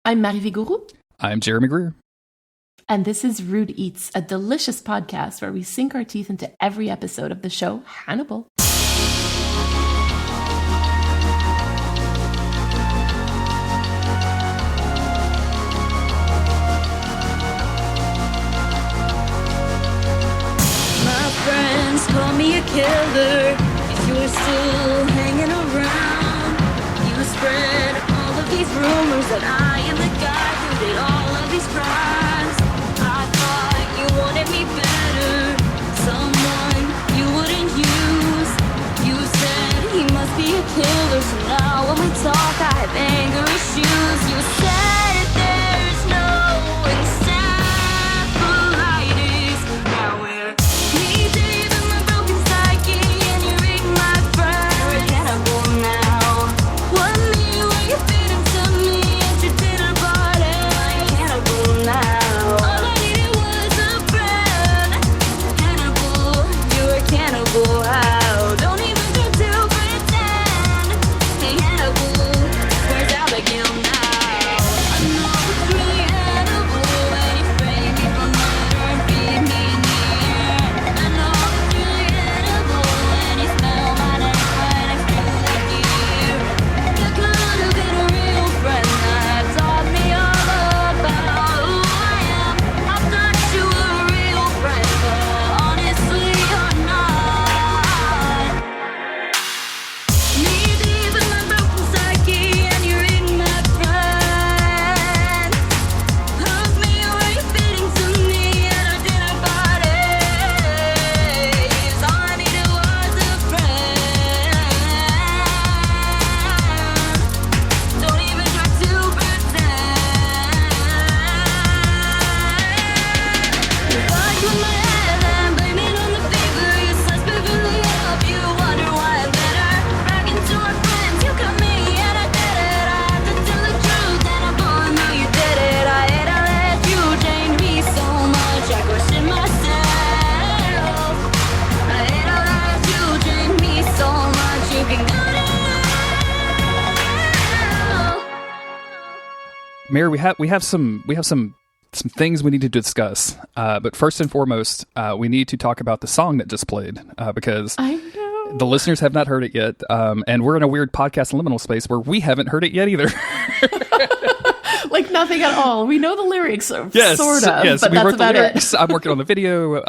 I'm Marie Vigourou. I'm Jeremy Greer. And this is Rude Eats, a delicious podcast where we sink our teeth into every episode of the show Hannibal. My friends call me a killer. If you're still hanging around, you spread all of these rumors that I am the guy who did all of these crimes. I thought you wanted me better, someone you wouldn't use. You said he must be a killer, so now when we talk I have anger issues. You said there's no encephalitis. Now we're me deep in my broken psyche, and you're eating my friend. You're a cannibal now. What me were you feeding to me at your dinner party? I'm a cannibal now. All I needed was a friend. Hannibal, you're a cannibal. Wow. Don't even try to pretend. Hey Hannibal, where's Abigail now? I know it's really Hannibal when you frame me for murder and feed me in the ear. I know it's really Hannibal when you smell my neck right next to the gear. You could have been a real friend that taught me all about who I am. I thought you were a real friend, but honestly you're not. Me deep in my broken psyche, and you're eating my friend. Hug me where you're feeding to me at our dinner parties. All I needed was a friend. Don't even try to pretend. You fucked with my head and blame it on the fever. You slice perfectly up. You wonder why I'm better. Bragging to our friends, you got me and I did it. I had to tell the truth and I both know you did it. I hate how that you changed me so much. I question myself. I hate how that you changed me so much. You can go to hell. Mary, we have some things we need to discuss. But first and foremost, we need to talk about the song that just played because I know. the listeners have not heard it yet, and we're in a weird podcast liminal space where we haven't heard it yet either. Like nothing at all. We know the lyrics, sort of, Yes, but we that's wrote the about lyrics. it. I'm working on the video.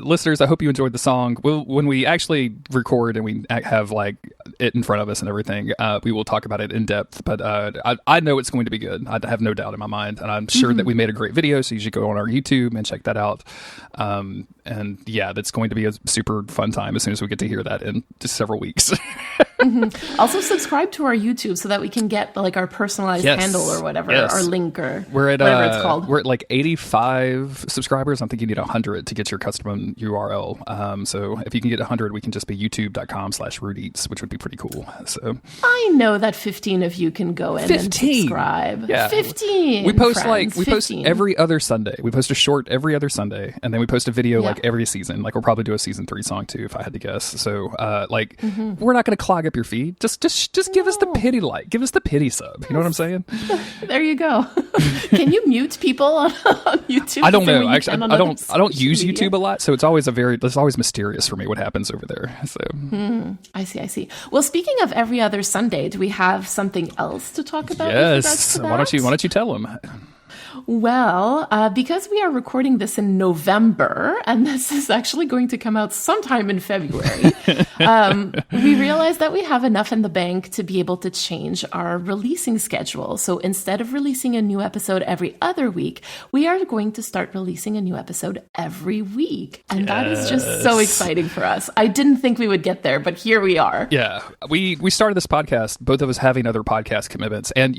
Listeners, I hope you enjoyed the song. When we actually record and we have like it in front of us and everything, we will talk about it in depth. But I know it's going to be good. I have no doubt in my mind, and I'm sure that we made a great video. So you should go on our YouTube and check that out. And yeah, that's going to be a super fun time as soon as we get to hear that in just several weeks. Also, subscribe to our YouTube so that we can get like our personalized Yes. handle or whatever, Yes. our link or We're at whatever it's called. We're at like 85 subscribers. I think you need 100 to get your custom URL. So if you can get 100, we can just be youtube.com/rudeeats, which would be pretty cool. So I know that 15 of you can go in 15. and subscribe. Yeah. 15. we post friends, we post 15. every other Sunday. We post a short every other Sunday, and then we post a video Yeah. like every season. Like we'll probably do a season 3 song too, if I had to guess. So we're not going to clog up your feed. Just give us the pity like. Give us the pity sub. You know what I'm saying? There you go. Can you mute people on YouTube? I don't the same know. way you Actually, can on I other don't use social media? YouTube a lot, so it's always mysterious for me what happens over there. So I see. Well, speaking of every other Sunday, do we have something else to talk about? with regards yes, to why don't that? you tell them? Well, because we are recording this in November, and this is actually going to come out sometime in February, we realized that we have enough in the bank to be able to change our releasing schedule. So instead of releasing a new episode every other week, we are going to start releasing a new episode every week. And that is just so exciting for us. I didn't think we would get there, but here we are. Yeah, we started this podcast, both of us having other podcast commitments and,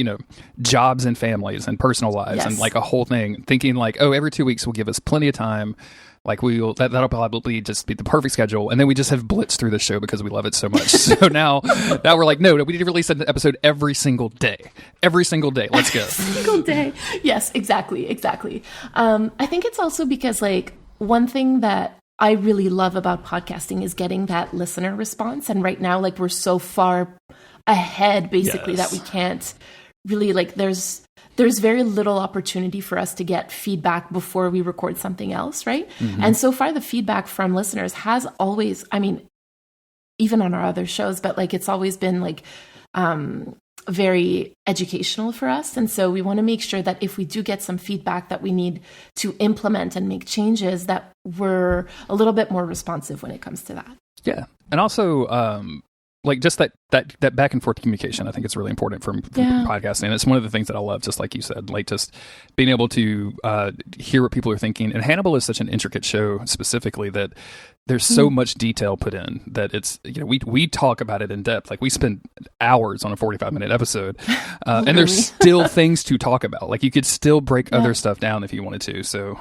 jobs and families and personal lives Yes. and like a whole thing, thinking like, oh, every 2 weeks will give us plenty of time. Like that'll probably just be the perfect schedule. And then we just have blitzed through the show because we love it so much. So now we're like, no, we need to release an episode every single day. Every single day. Let's go. Single day. Yes, exactly. I think it's also because like one thing that I really love about podcasting is getting that listener response. And right now, like we're so far ahead basically Yes. that we can't really like there's very little opportunity for us to get feedback before we record something else, right? And so far the feedback from listeners has always, I mean, even on our other shows, but like it's always been like very educational for us. And so we want to make sure that if we do get some feedback that we need to implement and make changes, that we're a little bit more responsive when it comes to that. Yeah. And also, like just that back and forth communication, I think it's really important for podcasting. And it's one of the things that I love, just like you said, like just being able to hear what people are thinking. And Hannibal is such an intricate show specifically that there's so much detail put in that it's, you know, we talk about it in depth. Like we spend hours on a 45-minute episode and there's still things to talk about. Like you could still break other stuff down if you wanted to. So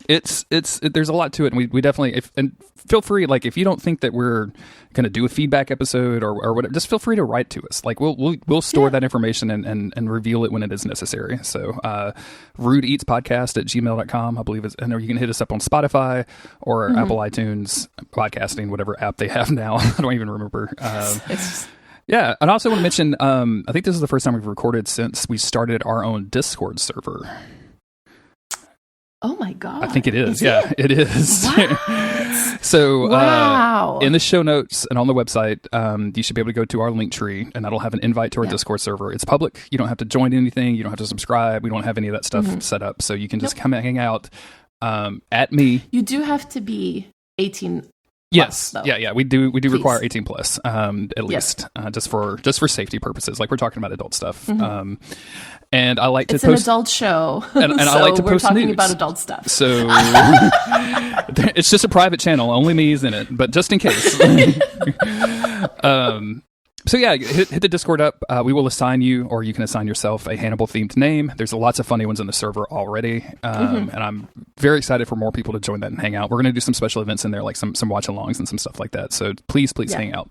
there's a lot to it. And we definitely, and feel free, like if you don't think that we're going to do a feedback episode or whatever, just feel free to write to us. Like we'll store that information and reveal it when it is necessary. So rudeeatspodcast@gmail.com, I believe is, and you can hit us up on Spotify or Apple iTunes, podcasting, whatever app they have now. I don't even remember. Yeah, and I also want to mention, I think this is the first time we've recorded since we started our own Discord server. Oh my God. I think it is. It is. What? So wow. In the show notes and on the website, you should be able to go to our link tree and that'll have an invite to our Discord server. It's public. You don't have to join anything. You don't have to subscribe. We don't have any of that stuff set up. So you can just come and hang out at me. You do have to be 18. Yes. Plus, yeah. We do require 18 plus, at least, just for safety purposes. Like we're talking about adult stuff. And I like to post. It's an adult show. And so I like to post we're talking news about adult stuff. So it's just a private channel. Only me is in it, but just in case. So yeah, hit the Discord up. We will assign you, or you can assign yourself, a Hannibal themed name. There's lots of funny ones in the server already, and I'm very excited for more people to join that and hang out. We're going to do some special events in there, like some watch-alongs and some stuff like that. So please hang out.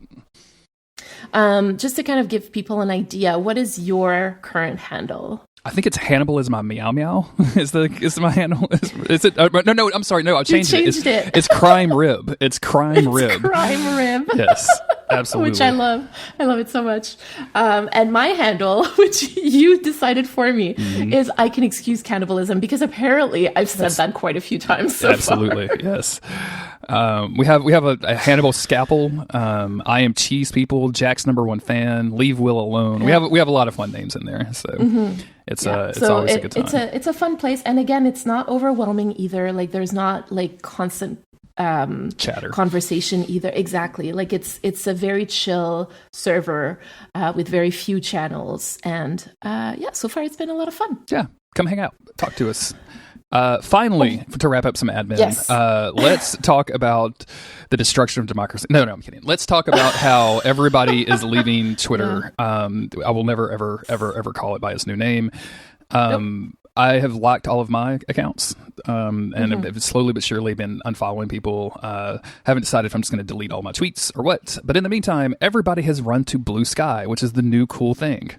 Just to kind of give people an idea, what is your current handle? I think it's Hannibal is my meow meow. is my handle? Is it? No. I'm sorry. No, I changed it. It's crime rib. It's crime rib. Crime rib. Yes, absolutely. Which I love. I love it so much. And my handle, which you decided for me, is I can excuse cannibalism, because apparently I've said that quite a few times. So absolutely, far. Yes. We have a Hannibal scalpel. I am cheese people. Jack's #1 fan. Leave Will alone. We have a lot of fun names in there. So. It's always a good time. It's a fun place, and again, it's not overwhelming either. Like there's not like constant chatter conversation either. Exactly. Like it's a very chill server with very few channels, and so far it's been a lot of fun. Yeah, come hang out, talk to us. Finally, to wrap up some admin, let's talk about the destruction of democracy. No, I'm kidding. Let's talk about how everybody is leaving Twitter. I will never, ever call it by its new name. I have locked all of my accounts, and have slowly but surely been unfollowing people. Haven't decided if I'm just going to delete all my tweets or what. But in the meantime, everybody has run to Blue Sky, which is the new cool thing.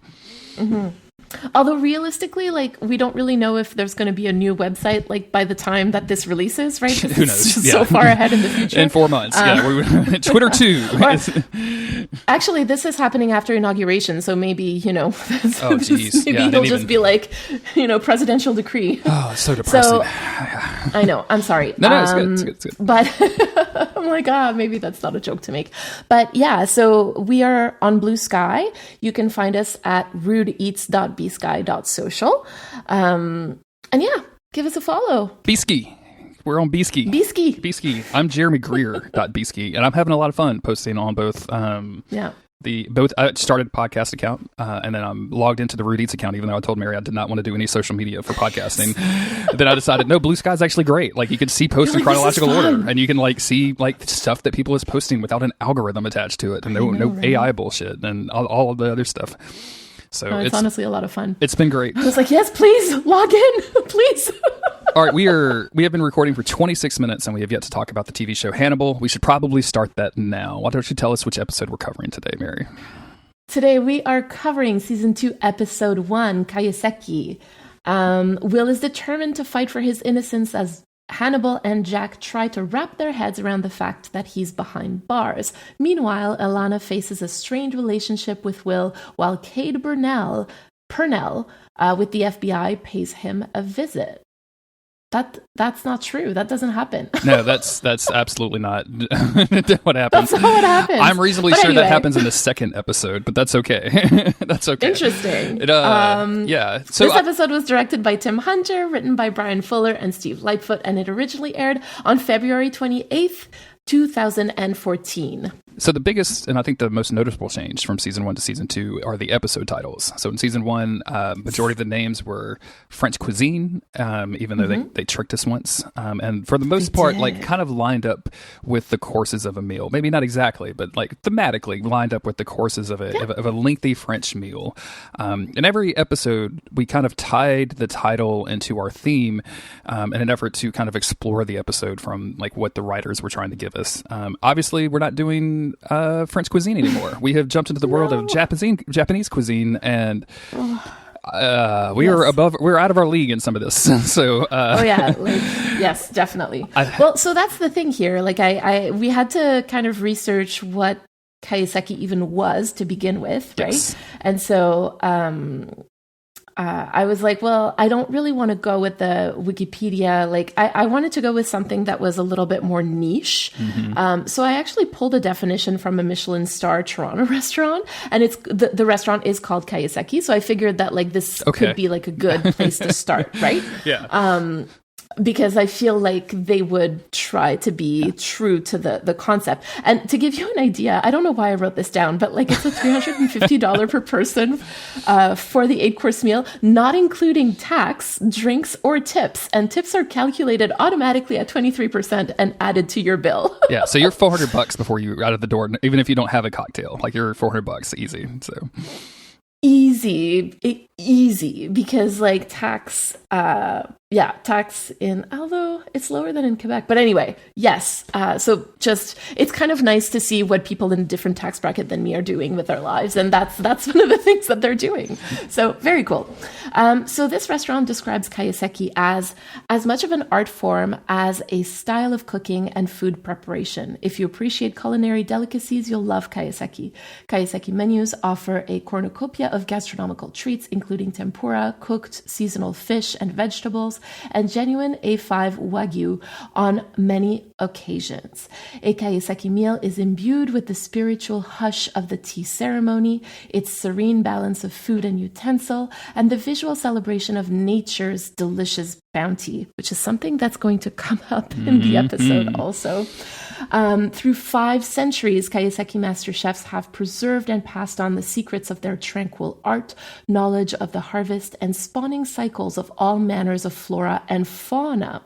Although realistically, like we don't really know if there's going to be a new website like by the time that this releases, right? Who knows? It's just so far ahead in the future. In 4 months, Twitter too. Actually, this is happening after inauguration, so maybe maybe it'll just be like presidential decree. Oh, it's so depressing. I know. I'm sorry. No, it's good. But I'm like, maybe that's not a joke to make. But yeah, so we are on Blue Sky. You can find us at rudeeats.bsky.social. And yeah, give us a follow. Beesky. We're on Beesky. Beesky. I'm Jeremy Greer.Beesky, and I'm having a lot of fun posting on both. I started a podcast account, and then I'm logged into the Rude Eats account, even though I told Mary I did not want to do any social media for podcasting. Then I decided, no, Blue Sky's actually great. Like you can see posts in chronological order, and you can like see like stuff that people is posting without an algorithm attached to it, and no AI bullshit, and all of the other stuff. So it's honestly a lot of fun. It's been great. I was like, yes, please log in, please. All right, we have been recording for 26 minutes, and we have yet to talk about the TV show Hannibal. We should probably start that now. Why don't you tell us which episode we're covering today, Mary? Today we are covering season 2, episode 1, Kayaseki. Will is determined to fight for his innocence as Hannibal and Jack try to wrap their heads around the fact that he's behind bars. Meanwhile, Alana faces a strained relationship with Will, while Cade Burnell Purnell with the FBI pays him a visit. That's not true. That doesn't happen. No, that's absolutely not what happens. That's not what happens. I'm reasonably But sure anyway. that happens in the second episode, but that's okay. That's okay. Interesting. Yeah. So This episode was directed by Tim Hunter, written by Brian Fuller and Steve Lightfoot, and it originally aired on February 28th, 2014. So the biggest and I think the most noticeable change from season 1 to season 2 are the episode titles. So in season 1, majority of the names were French cuisine, even though they tricked us once. And for the most part, did. like kind of lined up with the courses of a meal. Maybe not exactly, but like thematically lined up with the courses of a lengthy French meal. In every episode, we kind of tied the title into our theme in an effort to kind of explore the episode from like what the writers were trying to give us. Obviously, we're not doing French cuisine anymore. We have jumped into the world of Japanese cuisine, and we're out of our league in some of this. So yes, definitely. So that's the thing here. Like we had to kind of research what kaiseki even was to begin with, right? Yes. And so I was like, well, I don't really want to go with the Wikipedia. Like, I wanted to go with something that was a little bit more niche. So I actually pulled a definition from a Michelin star Toronto restaurant, and it's the restaurant is called kaiseki. So I figured that like this could be like a good place to start, right? yeah. Because I feel like they would try to be true to the concept. And to give you an idea, I don't know why I wrote this down, but like it's a $350 per person for the 8-course meal, not including tax, drinks, or tips. And tips are calculated automatically at 23% and added to your bill. Yeah, so you're $400 before you're out of the door, even if you don't have a cocktail. Like you're $400 easy. So easy because like tax although it's lower than in Quebec, but anyway, yes. So just it's kind of nice to see what people in a different tax bracket than me are doing with their lives, and that's one of the things that they're doing. So very cool. So this restaurant describes kaiseki as much of an art form as a style of cooking and food preparation. If you appreciate culinary delicacies, you'll love kaiseki. Kaiseki menus offer a cornucopia of gastronomical treats, including tempura, cooked seasonal fish and vegetables, and genuine A5 Wagyu on many occasions. A kaiseki meal is imbued with the spiritual hush of the tea ceremony, its serene balance of food and utensil, and the visual celebration of nature's delicious bounty, which is something that's going to come up in the episode also. Through 5 centuries, kaiseki master chefs have preserved and passed on the secrets of their tranquil art, knowledge of the harvest, and spawning cycles of all manners of flora and fauna.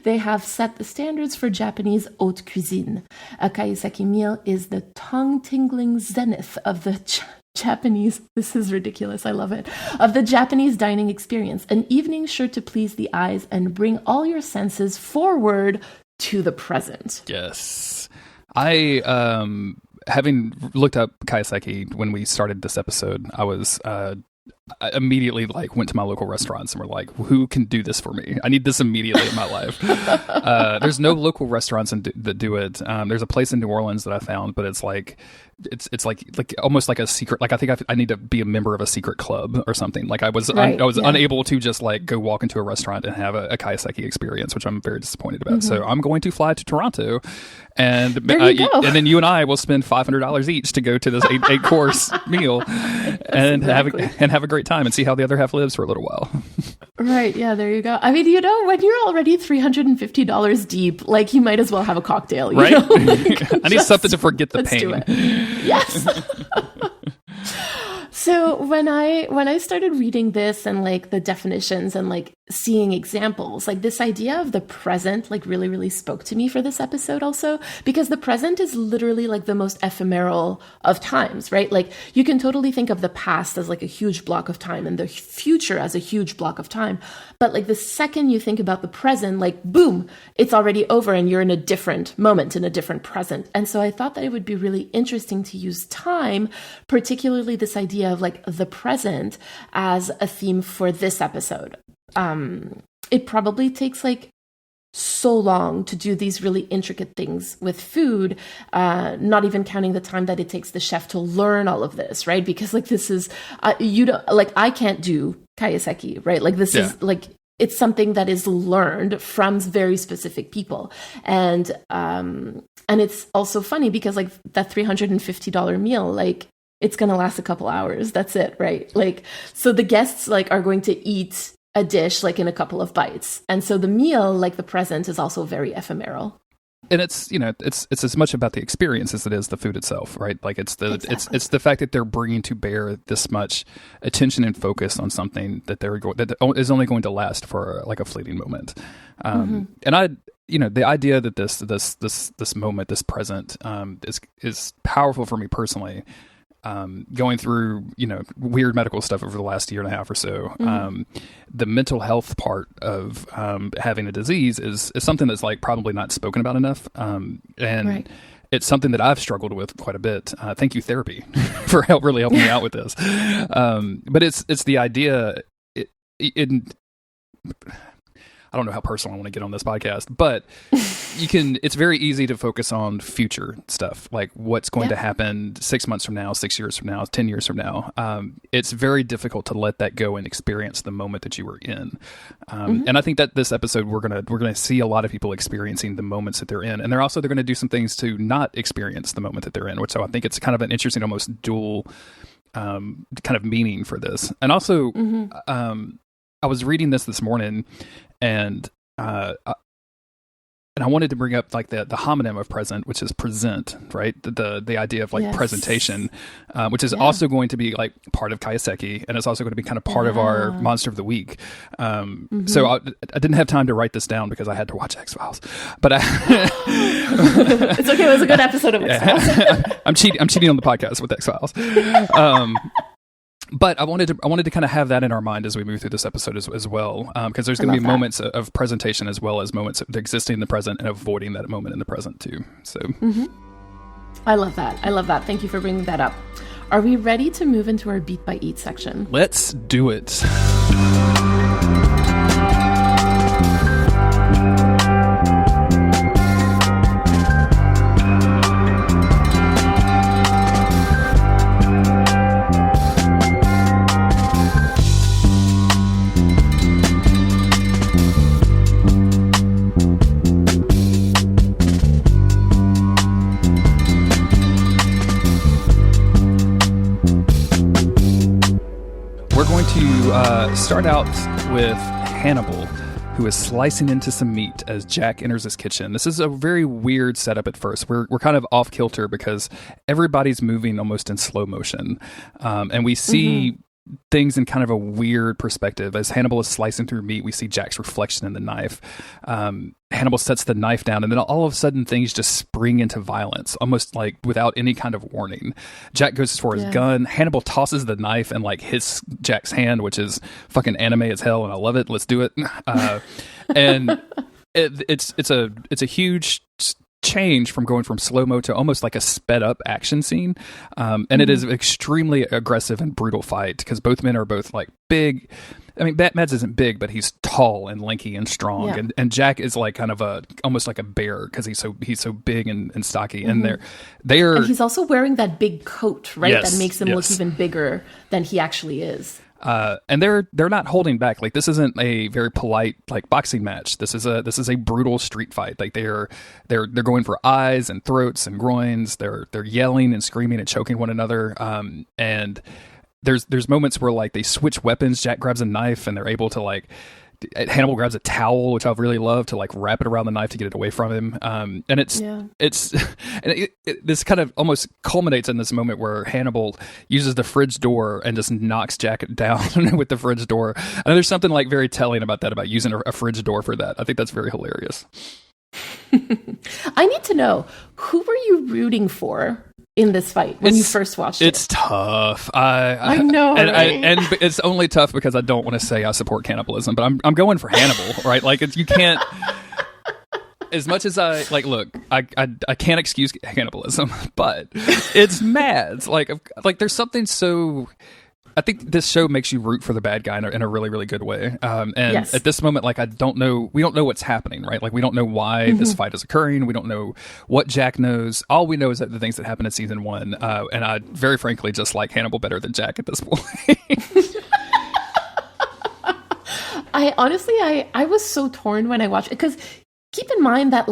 They have set the standards for Japanese haute cuisine. A kaiseki meal is the tongue-tingling zenith of the Japanese, this is ridiculous, I love it, of the Japanese dining experience, an evening sure to please the eyes and bring all your senses forward to the present. yes, I having looked up kaiseki when we started this episode, I was I immediately like went to my local restaurants and were like, who can do this for me? I need this immediately in my life. There's no local restaurants that do it. There's a place in New Orleans that I found, but it's like it's like almost like a secret. Like I think I need to be a member of a secret club or something. Like I was unable to just like go walk into a restaurant and have a kaiseki experience, which I'm very disappointed about. So I'm going to fly to Toronto, and and then you and I will spend $500 each to go to this 8-course meal and have a great time and see how the other half lives for a little while. Right. Yeah, there you go. I mean, when you're already $350 deep, like you might as well have a cocktail, right? You know? Like, I need something to forget the pain. Do it. Yes. So when I started reading this and like the definitions and like seeing examples, like this idea of the present like really, really spoke to me for this episode also, because the present is literally like the most ephemeral of times, right? Like you can totally think of the past as like a huge block of time and the future as a huge block of time. But like the second you think about the present, like boom, it's already over and you're in a different moment, in a different present. And so I thought that it would be really interesting to use time, particularly this idea of like the present as a theme for this episode. It probably takes like so long to do these really intricate things with food, not even counting the time that it takes the chef to learn all of this, right? Because like this is, you don't, like I can't do kaiseki, right? Like this is like, it's something that is learned from very specific people. And it's also funny because like that $350 meal, like it's going to last a couple hours. That's it, right? Like, so the guests like are going to eat a dish like in a couple of bites. And so the meal, like the present, is also very ephemeral. And it's, you know, it's as much about the experience as it is the food itself, right? Like it's the it's the fact that they're bringing to bear this much attention and focus on something that that is only going to last for like a fleeting moment. And you know, the idea that this moment, this present, is powerful for me personally. Going through, you know, weird medical stuff over the last year and a half or so, the mental health part of having a disease is something that's like probably not spoken about enough. And it's something that I've struggled with quite a bit. Thank you, therapy, for really helping me out with this. But it's the idea. I don't know how personal I want to get on this podcast, but it's very easy to focus on future stuff, like what's going to happen 6 months from now, 6 years from now, 10 years from now. It's very difficult to let that go and experience the moment that you were in. And I think that this episode, we're going to see a lot of people experiencing the moments that they're in. And they're going to do some things to not experience the moment that they're in, which so I think it's kind of an interesting, almost dual kind of meaning for this. And also, I was reading this morning, and I wanted to bring up like the homonym of present, which is present, right? The idea of like presentation, which is also going to be like part of kaiseki, and it's also going to be kind of part of our monster of the week. So I didn't have time to write this down because I had to watch X-Files, but it's okay. It was a good episode of X-Files. I'm cheating on the podcast with X-Files. But I wanted to kind of have that in our mind as we move through this episode as well, because there's going to be moments of presentation as well as moments of existing in the present and avoiding that moment in the present too. So, I love that. Thank you for bringing that up. Are we ready to move into our beat by eat section? Let's do it. Start out with Hannibal, who is slicing into some meat as Jack enters his kitchen. This is a very weird setup at first. We're kind of off kilter because everybody's moving almost in slow motion, and we see things in kind of a weird perspective. As Hannibal is slicing through meat, we see Jack's reflection in the knife. Hannibal sets the knife down, and then all of a sudden things just spring into violence, almost like without any kind of warning. Jack goes for his gun. Hannibal tosses the knife and like hits Jack's hand, which is fucking anime as hell, and I love it. Let's do it. And it's a huge change from going from slow-mo to almost like a sped up action scene, and it is an extremely aggressive and brutal fight because both men are both like big. I mean, Mads isn't big, but he's tall and lanky and strong, and Jack is like kind of almost like a bear because he's so big and stocky, and they're and he's also wearing that big coat, right? Yes, that makes him look even bigger than he actually is. And they're not holding back. Like this isn't a very polite like boxing match. This is a brutal street fight. Like they're going for eyes and throats and groins. They're yelling and screaming and choking one another. And there's moments where like they switch weapons. Jack grabs a knife and they're able to like. Hannibal grabs a towel, which I really love, to like wrap it around the knife to get it away from him. And this kind of almost culminates in this moment where Hannibal uses the fridge door and just knocks Jack down with the fridge door. And there's something like very telling about that, about using a fridge door for that. I think that's very hilarious. I need to know, who were you rooting for in this fight when you first watched it? It's tough. I know, and it's only tough because I don't want to say I support cannibalism, but I'm going for Hannibal, right? Like you can't. As much as I like, look, I can't excuse cannibalism, but it's Mads. Like there's something so I think this show makes you root for the bad guy in a really, really good way. And Yes. at this moment, like, we don't know what's happening, right? Like, we don't know why this fight is occurring. We don't know what Jack knows. All we know is that the things that happened in season 1. And I very frankly just like Hannibal better than Jack at this point. I honestly, I was so torn when I watched it because keep in mind that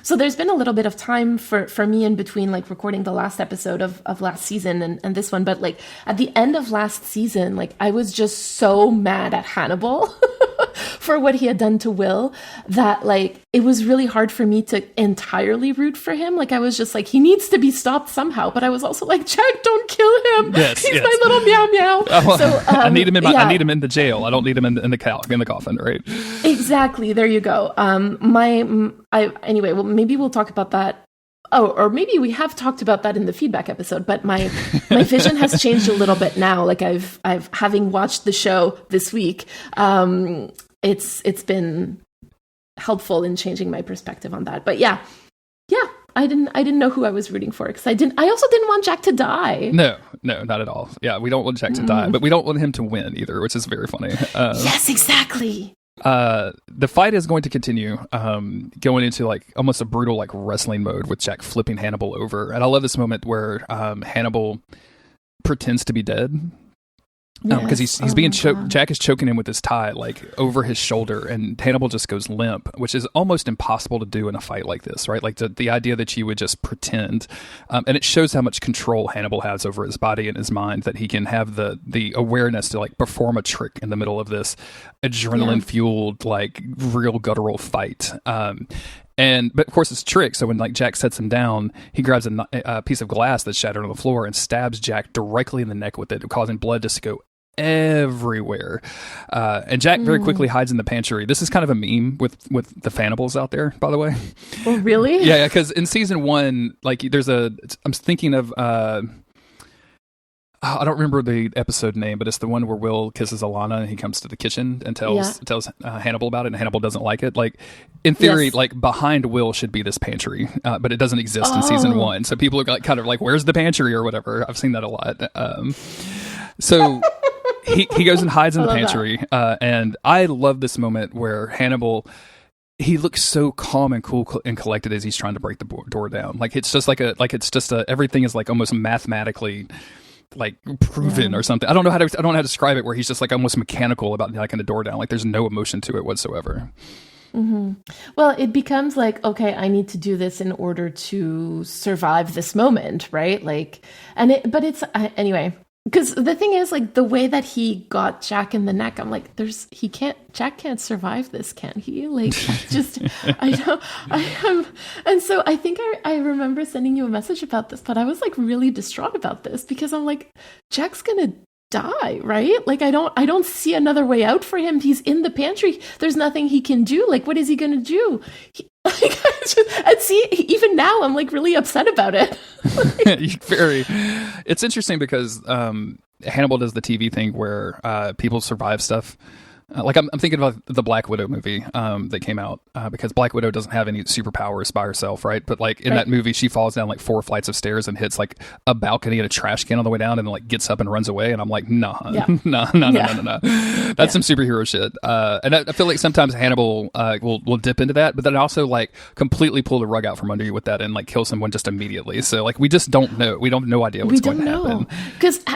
so there's been a little bit of time for me in between like recording the last episode of last season and this one, but like at the end of last season, like I was just so mad at Hannibal for what he had done to Will that like it was really hard for me to entirely root for him. Like I was just like, he needs to be stopped somehow, but I was also like, Jack, don't kill him. He's my little meow meow. So I need him I need him in the jail. I don't need him in the coffin, right? Exactly. There you go. Anyway, well, maybe we'll talk about that. Oh, or maybe we have talked about that in the feedback episode, but my vision has changed a little bit now. Like I've having watched the show this week, it's been helpful in changing my perspective on that. But yeah, I didn't know who I was rooting for because I also didn't want Jack to die. No, not at all. Yeah, we don't want Jack to die, but we don't want him to win either, which is very funny. Yes, exactly. The fight is going to continue, going into like almost a brutal like wrestling mode with Jack flipping Hannibal over. And I love this moment where Hannibal pretends to be dead. Because he's being choked. Jack is choking him with his tie, like over his shoulder, and Hannibal just goes limp, which is almost impossible to do in a fight like this, right? Like the idea that you would just pretend, and it shows how much control Hannibal has over his body and his mind, that he can have the awareness to like perform a trick in the middle of this adrenaline fueled, like real guttural fight. But of course it's a trick. So when like Jack sets him down, he grabs a piece of glass that's shattered on the floor and stabs Jack directly in the neck with it, causing blood just to go everywhere. And Jack very quickly hides in the pantry. This is kind of a meme with the Fannibals out there, by the way. Oh, really? Yeah, because in season 1, like I'm thinking of I don't remember the episode name, but it's the one where Will kisses Alana and he comes to the kitchen and tells Hannibal about it, and Hannibal doesn't like it. Like, in theory, like behind Will should be this pantry, but it doesn't exist in season 1. So people are like, kind of like, where's the pantry or whatever? I've seen that a lot. So he goes and hides in the pantry. And I love this moment where Hannibal, he looks so calm and cool and collected as he's trying to break the door down. Like it's just everything is like almost mathematically like proven or something. I don't know how to describe it, where he's just like almost mechanical about knocking the door down. Like there's no emotion to it whatsoever. Mm-hmm. Well, it becomes like, okay, I need to do this in order to survive this moment, right? Like, anyway, because the thing is, like, the way that he got Jack in the neck, I'm like, Jack can't survive this, can he? Like, and so I think I remember sending you a message about this, but I was like really distraught about this because I'm like, Jack's gonna die, right? Like, I don't see another way out for him. He's in the pantry. There's nothing he can do. Like, what is he gonna do? And see, even now I'm like really upset about it. It's interesting because Hannibal does the TV thing where people survive stuff. Like I'm thinking about the Black Widow movie that came out because Black Widow doesn't have any superpowers by herself, right? But like in that movie, she falls down like 4 flights of stairs and hits like a balcony and a trash can on the way down, and like gets up and runs away. And I'm like, no. That's some superhero shit. And I feel like sometimes Hannibal will dip into that, but then also like completely pull the rug out from under you with that and like kill someone just immediately. So like we just don't know. We don't have no idea what's going to happen.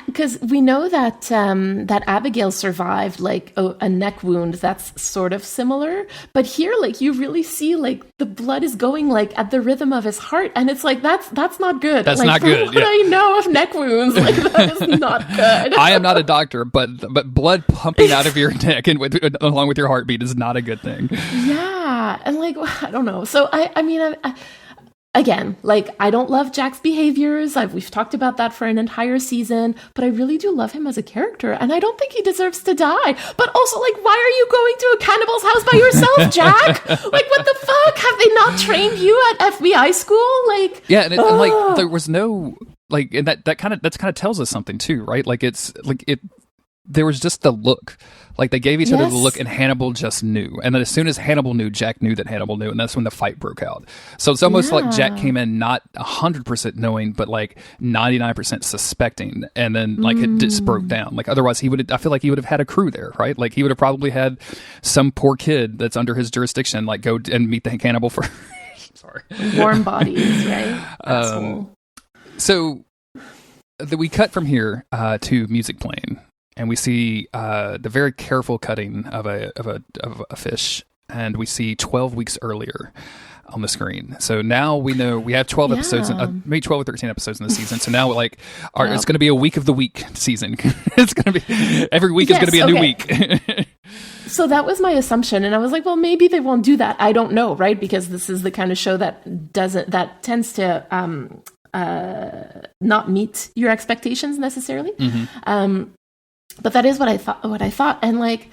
Because we know that that Abigail survived like a neck wound that's sort of similar, but here like you really see like the blood is going like at the rhythm of his heart, and it's like that's not good. That's like, not good. What I know of neck wounds, like that is not good. I am not a doctor, but blood pumping out of your neck and along with your heartbeat is not a good thing. Yeah, and like I don't know. So I mean. Again, like, I don't love Jack's behaviors. We've talked about that for an entire season, but I really do love him as a character, and I don't think he deserves to die. But also, like, why are you going to a cannibal's house by yourself, Jack? Like, what the fuck? Have they not trained you at FBI school? Like, yeah, and like there was no like, and that kind of tells us something too, right? Like it's like there was just the look. Like they gave each other the Yes. look, and Hannibal just knew. And then as soon as Hannibal knew, Jack knew that Hannibal knew, and that's when the fight broke out. So it's almost like Jack came in not 100% knowing, but like 99% suspecting, and then like it just broke down. Like otherwise, I feel like he would have had a crew there, right? Like he would have probably had some poor kid that's under his jurisdiction, like go and meet the Hannibal for. Sorry. Warm bodies, right? Asshole. So we cut from here to music playing, and we see the very careful cutting of a fish, and we see 12 weeks earlier on the screen. So now we know we have 12 episodes, maybe 12 or 13 episodes in the season. So now like it's going to be a week of the week season. It's going to be every week is going to be a new week. So that was my assumption, and I was like, well, maybe they won't do that. I don't know, right? Because this is the kind of show that tends to not meet your expectations necessarily. But that is what I thought. And like,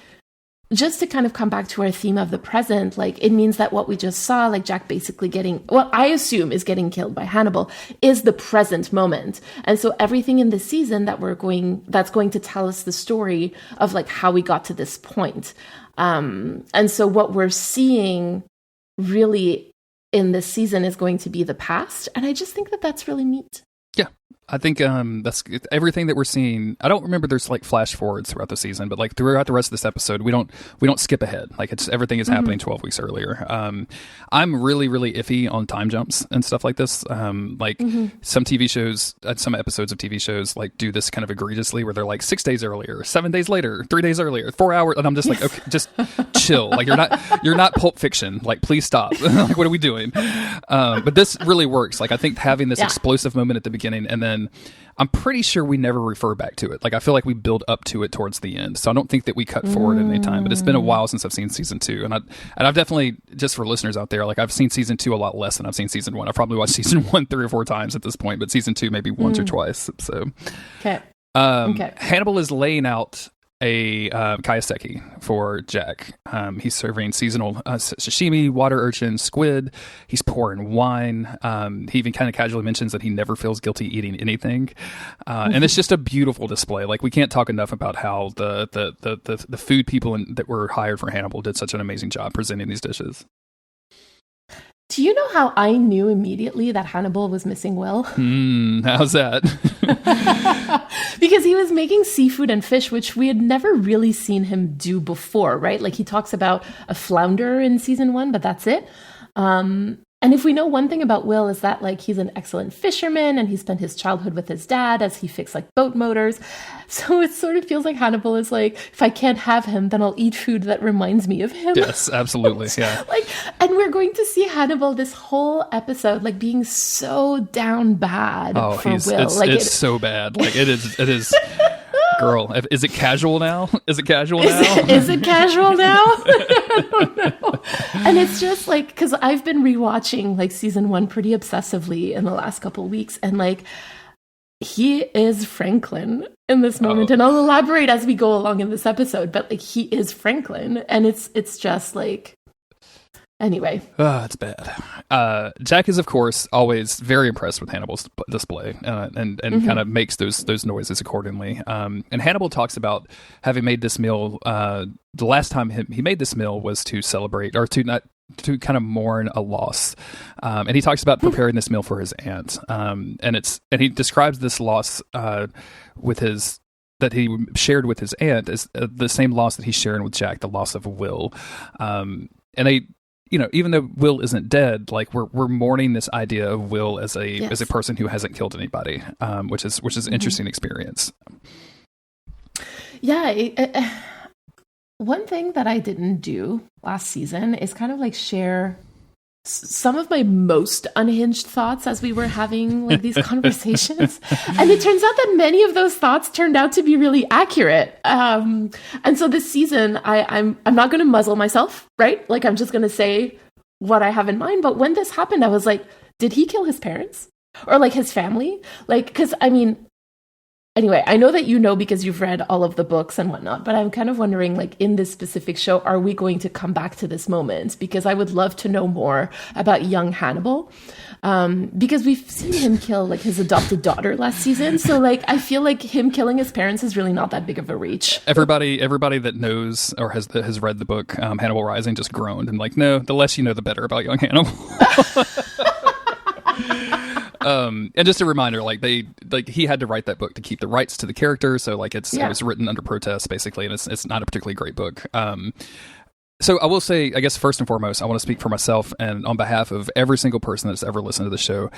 just to kind of come back to our theme of the present, like it means that what we just saw, like Jack basically I assume is getting killed by Hannibal, is the present moment. And so everything in this season that's going to tell us the story of like how we got to this point. And so what we're seeing really in this season is going to be the past. And I just think that that's really neat. Yeah. I think that's everything that we're seeing. I don't remember there's like flash forwards throughout the season, but like throughout the rest of this episode, we don't skip ahead. Like it's everything is happening 12 weeks earlier. I'm really, really iffy on time jumps and stuff like this. Some TV shows, some episodes of TV shows like do this kind of egregiously where they're like 6 days earlier, 7 days later, 3 days earlier, 4 hours. And I'm just like, okay, just chill. Like you're not Pulp Fiction. Like, please stop. Like, what are we doing? But this really works. Like I think having this explosive moment at the beginning, and then I'm pretty sure we never refer back to it. Like I feel like we build up to it towards the end, so I don't think that we cut forward at any time. But it's been a while since I've seen season 2, and I've definitely, just for listeners out there, like I've seen season 2 a lot less than I've seen season 1. I've probably watched season 1 3 or 4 times at this point, but season 2 maybe once or twice. So Okay. Hannibal is laying out a kaiseki for Jack. He's serving seasonal sashimi, water urchin, squid. He's pouring wine. He even kind of casually mentions that he never feels guilty eating anything. And it's just a beautiful display. Like we can't talk enough about how the food people that were hired for Hannibal did such an amazing job presenting these dishes. Do you know how I knew immediately that Hannibal was missing Will? How's that? Because he was making seafood and fish, which we had never really seen him do before, right? Like he talks about a flounder in season 1, but that's it. And if we know one thing about Will is that like he's an excellent fisherman and he spent his childhood with his dad as he fixed like boat motors. So it sort of feels like Hannibal is like, if I can't have him, then I'll eat food that reminds me of him. Yes, absolutely. Yeah. And we're going to see Hannibal this whole episode like being so down bad for Will. It's so bad. Like it is. Girl, is it casual now? Is it casual now? Is it casual now? I don't know. And it's just like, because I've been rewatching like season 1 pretty obsessively in the last couple of weeks, and like he is Franklin in this moment, and I'll elaborate as we go along in this episode. But like he is Franklin, and it's just like. Anyway. It's bad. Jack is, of course, always very impressed with Hannibal's display and kind of makes those noises accordingly. And Hannibal talks about having made this meal. The last time he made this meal was to celebrate or to kind of mourn a loss. And he talks about preparing this meal for his aunt. And he describes this loss that he shared with his aunt as the same loss that he's sharing with Jack, the loss of Will. And they, even though Will isn't dead, like we're mourning this idea of Will as a person who hasn't killed anybody, which is an interesting experience. Yeah. One thing that I didn't do last season is kind of like share some of my most unhinged thoughts as we were having like these conversations. And it turns out that many of those thoughts turned out to be really accurate. And so this season, I'm not going to muzzle myself, right? Like I'm just going to say what I have in mind. But when this happened, I was like, did he kill his parents or like his family? Like, because I mean, Anyway, I know that you know because you've read all of the books and whatnot, but I'm kind of wondering, like, in this specific show, are we going to come back to this moment? Because I would love to know more about young Hannibal. Because we've seen him kill, like, his adopted daughter last season. So, like, I feel like him killing his parents is really not that big of a reach. Everybody that knows or has read the book Hannibal Rising just groaned and like, no, the less you know, the better about young Hannibal. And just a reminder, he had to write that book to keep the rights to the character, so like it was written under protest basically, and it's not a particularly great book. So I will say, I guess first and foremost, I want to speak for myself and on behalf of every single person that's ever listened to the show.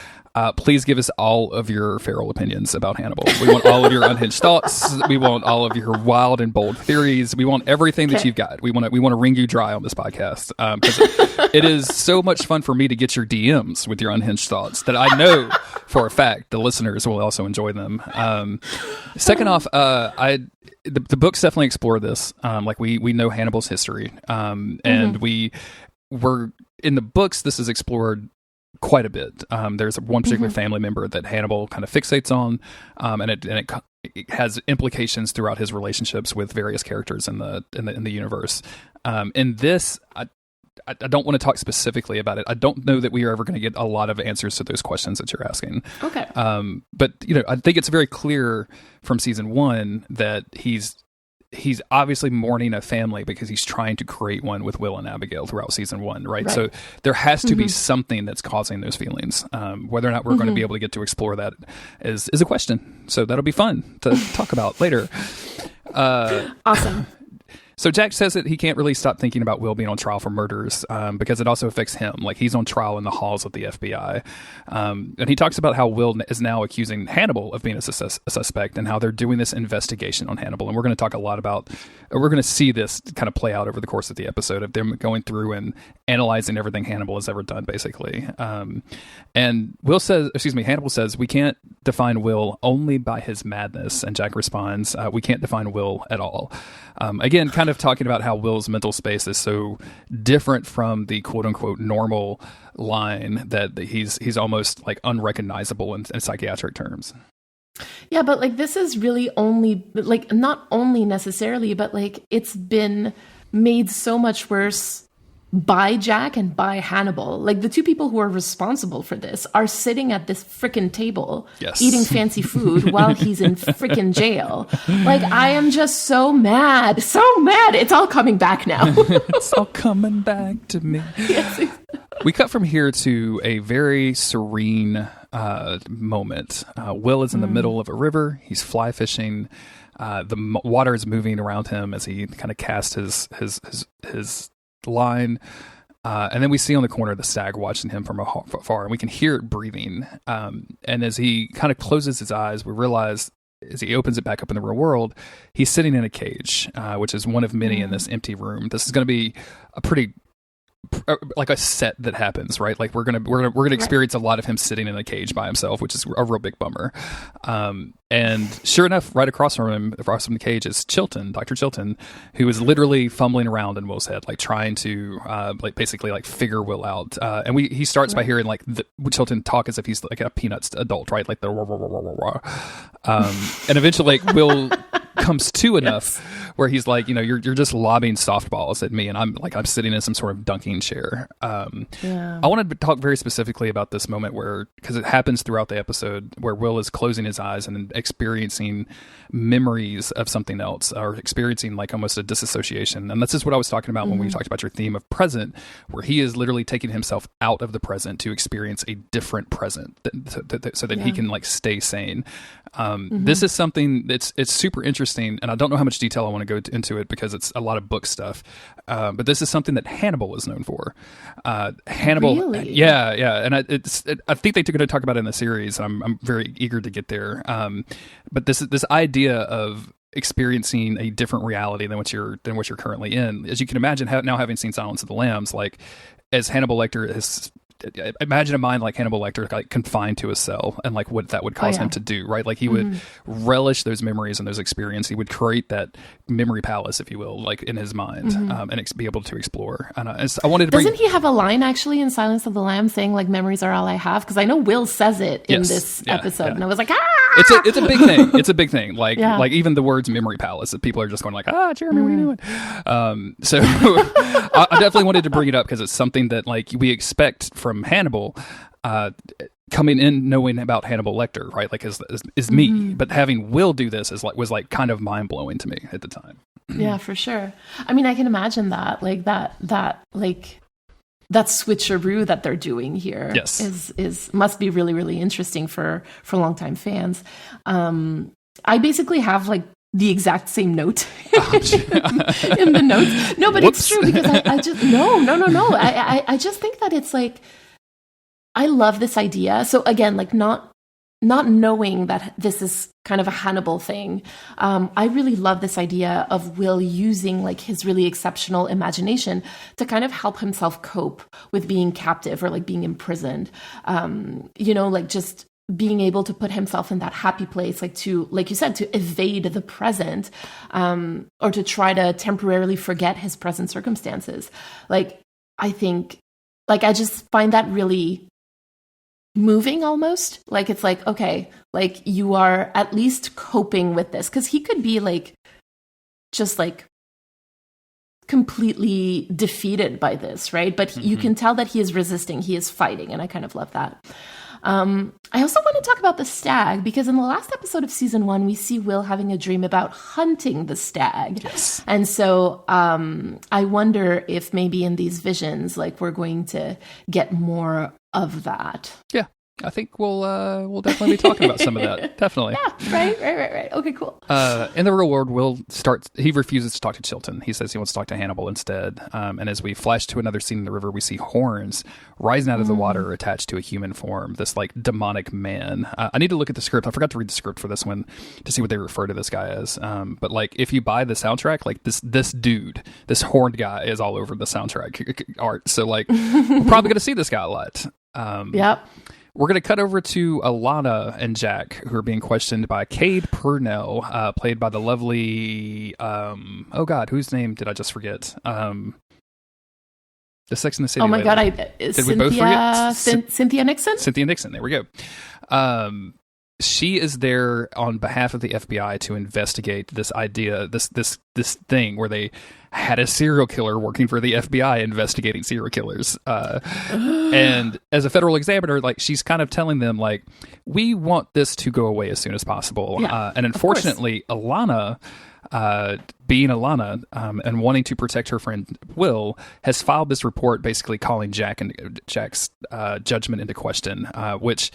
Please give us all of your feral opinions about Hannibal. We want all of your unhinged thoughts. We want all of your wild and bold theories. We want everything that you've got. We want to wring you dry on this podcast because it is so much fun for me to get your DMs with your unhinged thoughts that I know for a fact the listeners will also enjoy them. Second off, the books definitely explore this. Like we know Hannibal's history, and we were in the books. This is explored quite a bit. There's one particular family member that Hannibal kind of fixates on, and it has implications throughout his relationships with various characters in the universe. In this, I don't want to talk specifically about it. I don't know that we are ever going to get a lot of answers to those questions that you're asking. Okay. But I think it's very clear from season 1 that he's obviously mourning a family because he's trying to create one with Will and Abigail throughout season 1, right? So there has to be something that's causing those feelings. Whether or not we're going to be able to get to explore that is a question. So that'll be fun to talk about later. Awesome. So Jack says that he can't really stop thinking about Will being on trial for murders because it also affects him. Like he's on trial in the halls of the FBI. And he talks about how Will is now accusing Hannibal of being a suspect and how they're doing this investigation on Hannibal. And we're going to talk a lot about, we're going to see this kind of play out over the course of the episode of them going through and analyzing everything Hannibal has ever done, basically. And Hannibal says, we can't define Will only by his madness. And Jack responds, we can't define Will at all. Again, kind of talking about how Will's mental space is so different from the quote unquote normal line that he's almost like unrecognizable in psychiatric terms. Yeah, but like this is really only like not only necessarily, but like it's been made so much worse by Jack and by Hannibal. Like the two people who are responsible for this are sitting at this frickin' table eating fancy food while he's in frickin' jail. Like I am just so mad. It's all coming back now. It's all coming back to me. Yes. We cut from here to a very serene moment. Will is in the middle of a river. He's fly fishing. The water is moving around him as he kind of casts his line, and then we see on the corner the stag watching him from afar, and we can hear it breathing. And as he kind of closes his eyes, we realize as he opens it back up in the real world, he's sitting in a cage, which is one of many in this empty room. This is going to be a pretty like a set that happens, right? Like we're gonna experience a lot of him sitting in a cage by himself, which is a real big bummer. And sure enough, right across from the cage is Chilton, Dr. Chilton, who is literally fumbling around in Will's head, like trying to basically figure Will out. And he starts by hearing Chilton talk as if he's like a Peanuts adult, right? Like the rah, rah, rah, rah, rah. And eventually Will comes to enough where he's like, you're just lobbing softballs at me, and I'm sitting in some sort of dunking chair. I wanted to talk very specifically about this moment because it happens throughout the episode, where Will is closing his eyes and experiencing memories of something else, or experiencing like almost a disassociation. And this is what I was talking about when we talked about your theme of present, where he is literally taking himself out of the present to experience a different present so that he can like stay sane. This is something it's super interesting, and I don't know how much detail I want to go into it because it's a lot of book stuff. But this is something that Hannibal is known for. Hannibal, really? Yeah, and I think they're going to talk about it in the series. I'm very eager to get there. But this idea of experiencing a different reality than what you're currently in, as you can imagine, now having seen Silence of the Lambs, like as Hannibal Lecter has. Imagine a mind like Hannibal Lecter, like confined to a cell, and like what that would cause him to do, right? Like he would relish those memories and those experiences. He would create that memory palace, if you will, like in his mind, and be able to explore. And I wanted to bring. Doesn't he have a line actually in Silence of the Lambs saying like memories are all I have? Because I know Will says it in this episode, and I was like, It's a big thing. It's a big thing. Like even the words memory palace, people are just going like, Jeremy, what are you doing? So I definitely wanted to bring it up because it's something that like we expect from Hannibal. Coming in knowing about Hannibal Lecter, right? Like is me, but having Will do this was kind of mind blowing to me at the time. Yeah, for sure. I mean, I can imagine that, like that switcheroo that they're doing here is must be really, really interesting for longtime fans. I basically have like the exact same note in the notes. No, but it's true because I just no. I just think that it's like. I love this idea. So again, like not knowing that this is kind of a Hannibal thing. I really love this idea of Will using like his really exceptional imagination to kind of help himself cope with being captive or like being imprisoned. Like just being able to put himself in that happy place, like you said, to evade the present, or to try to temporarily forget his present circumstances. Like, I think, like, I just find that really moving almost. Like, it's like, okay, like you are at least coping with this, because he could be like just like completely defeated by this, right? But you can tell that he is resisting, he is fighting, and I kind of love that. I also want to talk about the stag, because in the last episode of season 1, we see Will having a dream about hunting the stag. Yes. And so I wonder if maybe in these visions, like, we're going to get more of that. Yeah. I think we'll definitely be talking about some of that. Definitely. Yeah, right. Okay, cool. In the real world, Will he refuses to talk to Chilton. He says he wants to talk to Hannibal instead. And as we flash to another scene in the river, we see horns rising out of the water attached to a human form, this like demonic man. I need to look at the script. I forgot to read the script for this one to see what they refer to this guy as. But like, if you buy the soundtrack, like this dude, this horned guy is all over the soundtrack art. So like, we're probably going to see this guy a lot. Yep. We're going to cut over to Alana and Jack, who are being questioned by Cade Purnell, played by the lovely, whose name did I just forget? The Sex and the City. Oh my lady. God, did we both forget? Cynthia Nixon? Cynthia Nixon, there we go. She is there on behalf of the FBI to investigate this idea, this thing where they had a serial killer working for the FBI investigating serial killers. And as a federal examiner, like, she's kind of telling them, like, we want this to go away as soon as possible. Yeah, and unfortunately, Alana, being Alana, and wanting to protect her friend Will, has filed this report basically calling Jack's judgment into question, which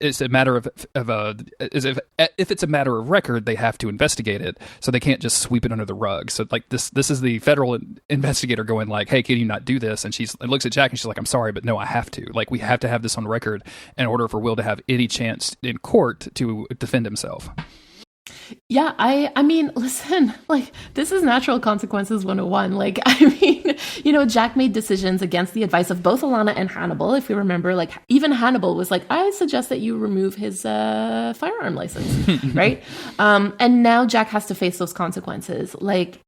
is a matter of if it's a matter of record, they have to investigate it, so they can't just sweep it under the rug. So like this is the federal investigator going like, hey, can you not do this? And she looks at Jack and she's like, I'm sorry, but no, I have to. Like, we have to have this on record in order for Will to have any chance in court to defend himself. Yeah, I mean, listen, like, this is Natural Consequences 101. Like, I mean, Jack made decisions against the advice of both Alana and Hannibal. If we remember, like, even Hannibal was like, I suggest that you remove his firearm license, right? And now Jack has to face those consequences. Like,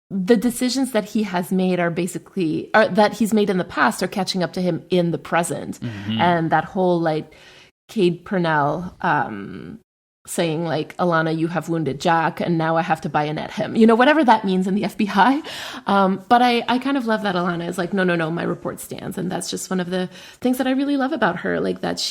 the decisions that he has made that he's made in the past are catching up to him in the present. And that whole, like, Cade Purnell, saying like, Alana, you have wounded Jack, and now I have to bayonet him. Whatever that means in the FBI. But I kind of love that Alana is like, no, my report stands. And that's just one of the things that I really love about her. Like, that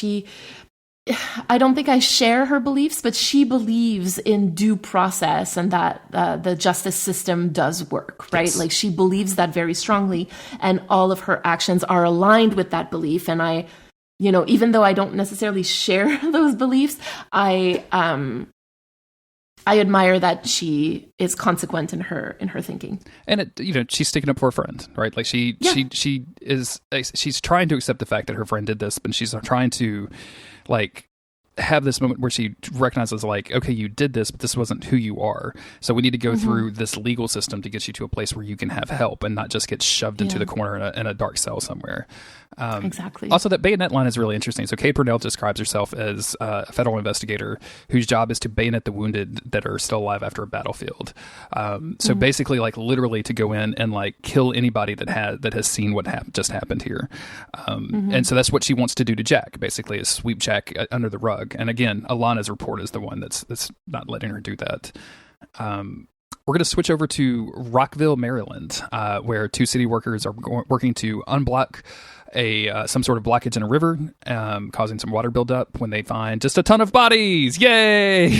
I don't think I share her beliefs, but she believes in due process and that the justice system does work, right? Yes. Like, she believes that very strongly, and all of her actions are aligned with that belief. And even though I don't necessarily share those beliefs, I admire that she is consequent in her thinking. And she's sticking up for a friend, right? Like, she's trying to accept the fact that her friend did this, but she's trying to, like, have this moment where she recognizes, like, okay, you did this, but this wasn't who you are. So we need to go through this legal system to get you to a place where you can have help and not just get shoved into the corner in a dark cell somewhere. Exactly. Also, that bayonet line is really interesting. So Kate Purnell describes herself as a federal investigator whose job is to bayonet the wounded that are still alive after a battlefield. So basically, like, literally to go in and like kill anybody that has seen what just happened here. And so that's what she wants to do to Jack. Basically, is sweep Jack under the rug. And again, Alana's report is the one that's not letting her do that. We're going to switch over to Rockville, Maryland, where two city workers are working to unblock some sort of blockage in a river, causing some water buildup when they find just a ton of bodies. Yay!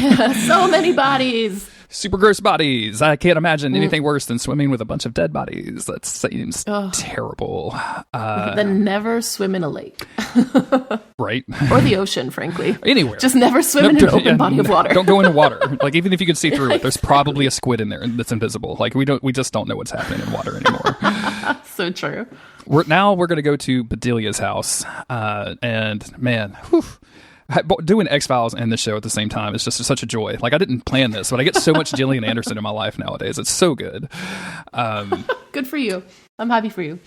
So many bodies. Super gross bodies. I can't imagine anything worse than swimming with a bunch of dead bodies. That seems terrible. Then never swim in a lake. Right. Or the ocean, frankly. Anywhere. Just never swim in an open body of water. Don't go into water. Like, even if you could see through it, there's probably a squid in there that's invisible. Like, we just don't know what's happening in water anymore. So true. We're going to go to Bedelia's house. And man, whew, doing X-Files and the show at the same time is just such a joy. Like, I didn't plan this, but I get so much Gillian Anderson in my life nowadays. It's so good. Good for you. I'm happy for you.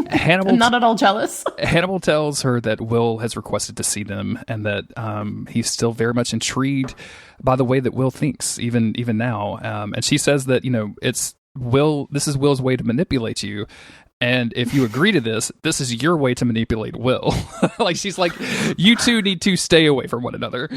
Hannibal, I'm not at all jealous. Hannibal tells her that Will has requested to see them and that he's still very much intrigued by the way that Will thinks, even now. And she says that, this is Will's way to manipulate you. And if you agree to this is your way to manipulate Will. Like, she's like, you two need to stay away from one another.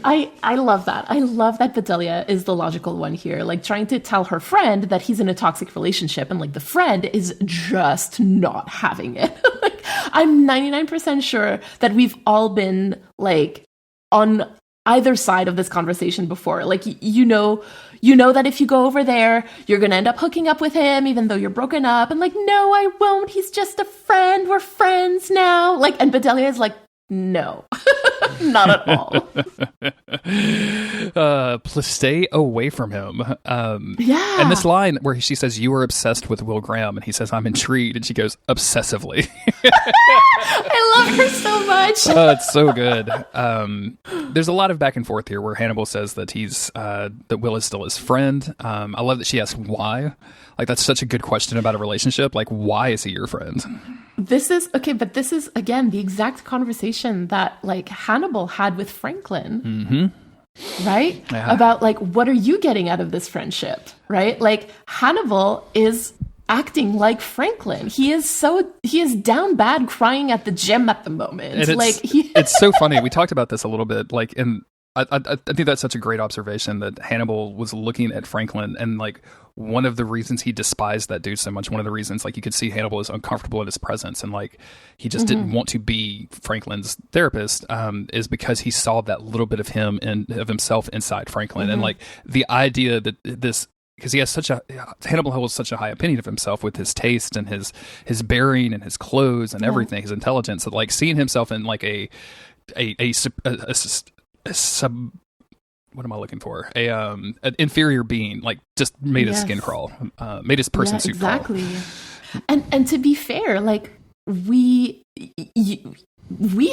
I love that. I love that Bedelia is the logical one here, like trying to tell her friend that he's in a toxic relationship, and like the friend is just not having it. Like, I'm 99% sure that we've all been like on either side of this conversation before. Like, you know that if you go over there, you're going to end up hooking up with him, even though you're broken up. And like, no, I won't. He's just a friend. We're friends now. Like, and Bedelia is like, no, not at all. Please stay away from him. Yeah. And this line where she says, you are obsessed with Will Graham, and he says, I'm intrigued, and she goes, obsessively. I love her so much. Oh, it's so good. There's a lot of back and forth here where Hannibal says that that Will is still his friend. I love that she asks why. Like, that's such a good question about a relationship. Like, why is he your friend? This is again the exact conversation that like Hannibal had with Franklin. Right? Yeah. About like, what are you getting out of this friendship? Right? Like, Hannibal is acting like Franklin. He is down bad, crying at the gym at the moment. It's so funny. We talked about this a little bit, like, and I think that's such a great observation that Hannibal was looking at Franklin, and like, one of the reasons he despised that dude so much, one of the reasons, like, you could see Hannibal is uncomfortable in his presence, and like, he just didn't want to be Franklin's therapist, is because he saw that little bit of himself inside Franklin. And like, the idea that because Hannibal holds such a high opinion of himself with his taste and his bearing and his clothes and everything, his intelligence, that like, seeing himself in like what am I looking for? An inferior being, like, just made his skin crawl, made his person suit exactly. crawl. And to be fair, like, we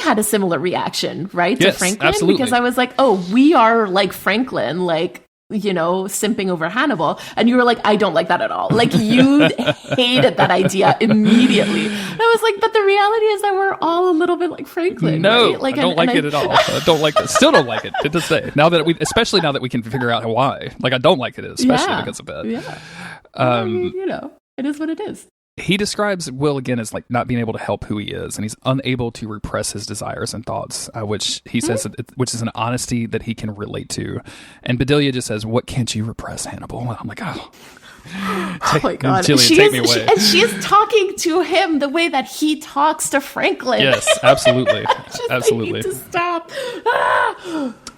had a similar reaction, right? Yes, to Franklin, absolutely. Because I was like, oh, we are like Franklin, like, simping over Hannibal. And you were like, I don't like that at all. Like, you hated that idea immediately. And I was like, but the reality is that we're all a little bit like Franklin. No, right? Like, I don't like it at all. I don't like it. Still don't like it to this day. Especially now that we can figure out why. Like, I don't like it, especially because of that. Yeah. It is what it is. He describes Will again as like not being able to help who he is, and he's unable to repress his desires and thoughts, which he says, which is an honesty that he can relate to. And Bedelia just says, "What can't you repress, Hannibal?" And I'm like, oh my God, Jillian, take me away. And she is talking to him the way that he talks to Franklin. Yes, absolutely, absolutely. I need to stop.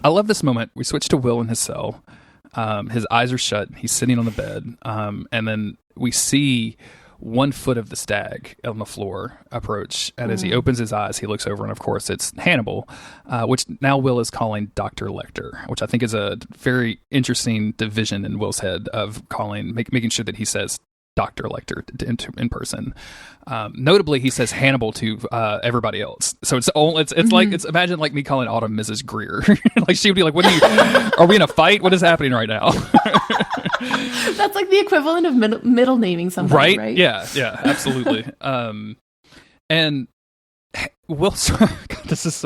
I love this moment. We switch to Will in his cell. His eyes are shut. He's sitting on the bed, and then we see 1 foot of the stag on the floor approach, and as he opens his eyes, he looks over, and of course it's Hannibal, which now Will is calling Dr. Lecter, which I think is a very interesting division in Will's head of calling, making sure that he says Dr. Lecter in person. Notably, he says Hannibal to everybody else. So it's like, imagine like me calling Autumn Mrs. Greer. Like she would be like, "What are you? Are we in a fight? What is happening right now?" That's like the equivalent of middle naming somebody, right? Yeah, absolutely. And Will, God, this is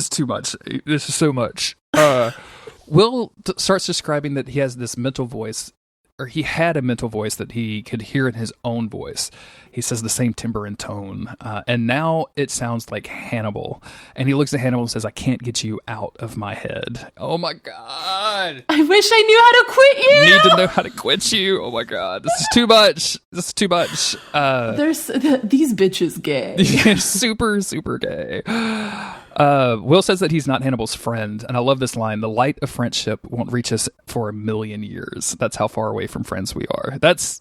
too much. This is so much. Will starts describing that he has this mental voice, or he had a mental voice that he could hear in his own voice. He says the same timbre and tone. And now it sounds like Hannibal. And he looks at Hannibal and says, "I can't get you out of my head." Oh my God. I wish I knew how to quit you. Need to know how to quit you. Oh my God. This is too much. These bitches gay. Super, super gay. Will says that he's not Hannibal's friend, and I love this line: "The light of friendship won't reach us for 1,000,000 years. That's how far away from friends we are." That's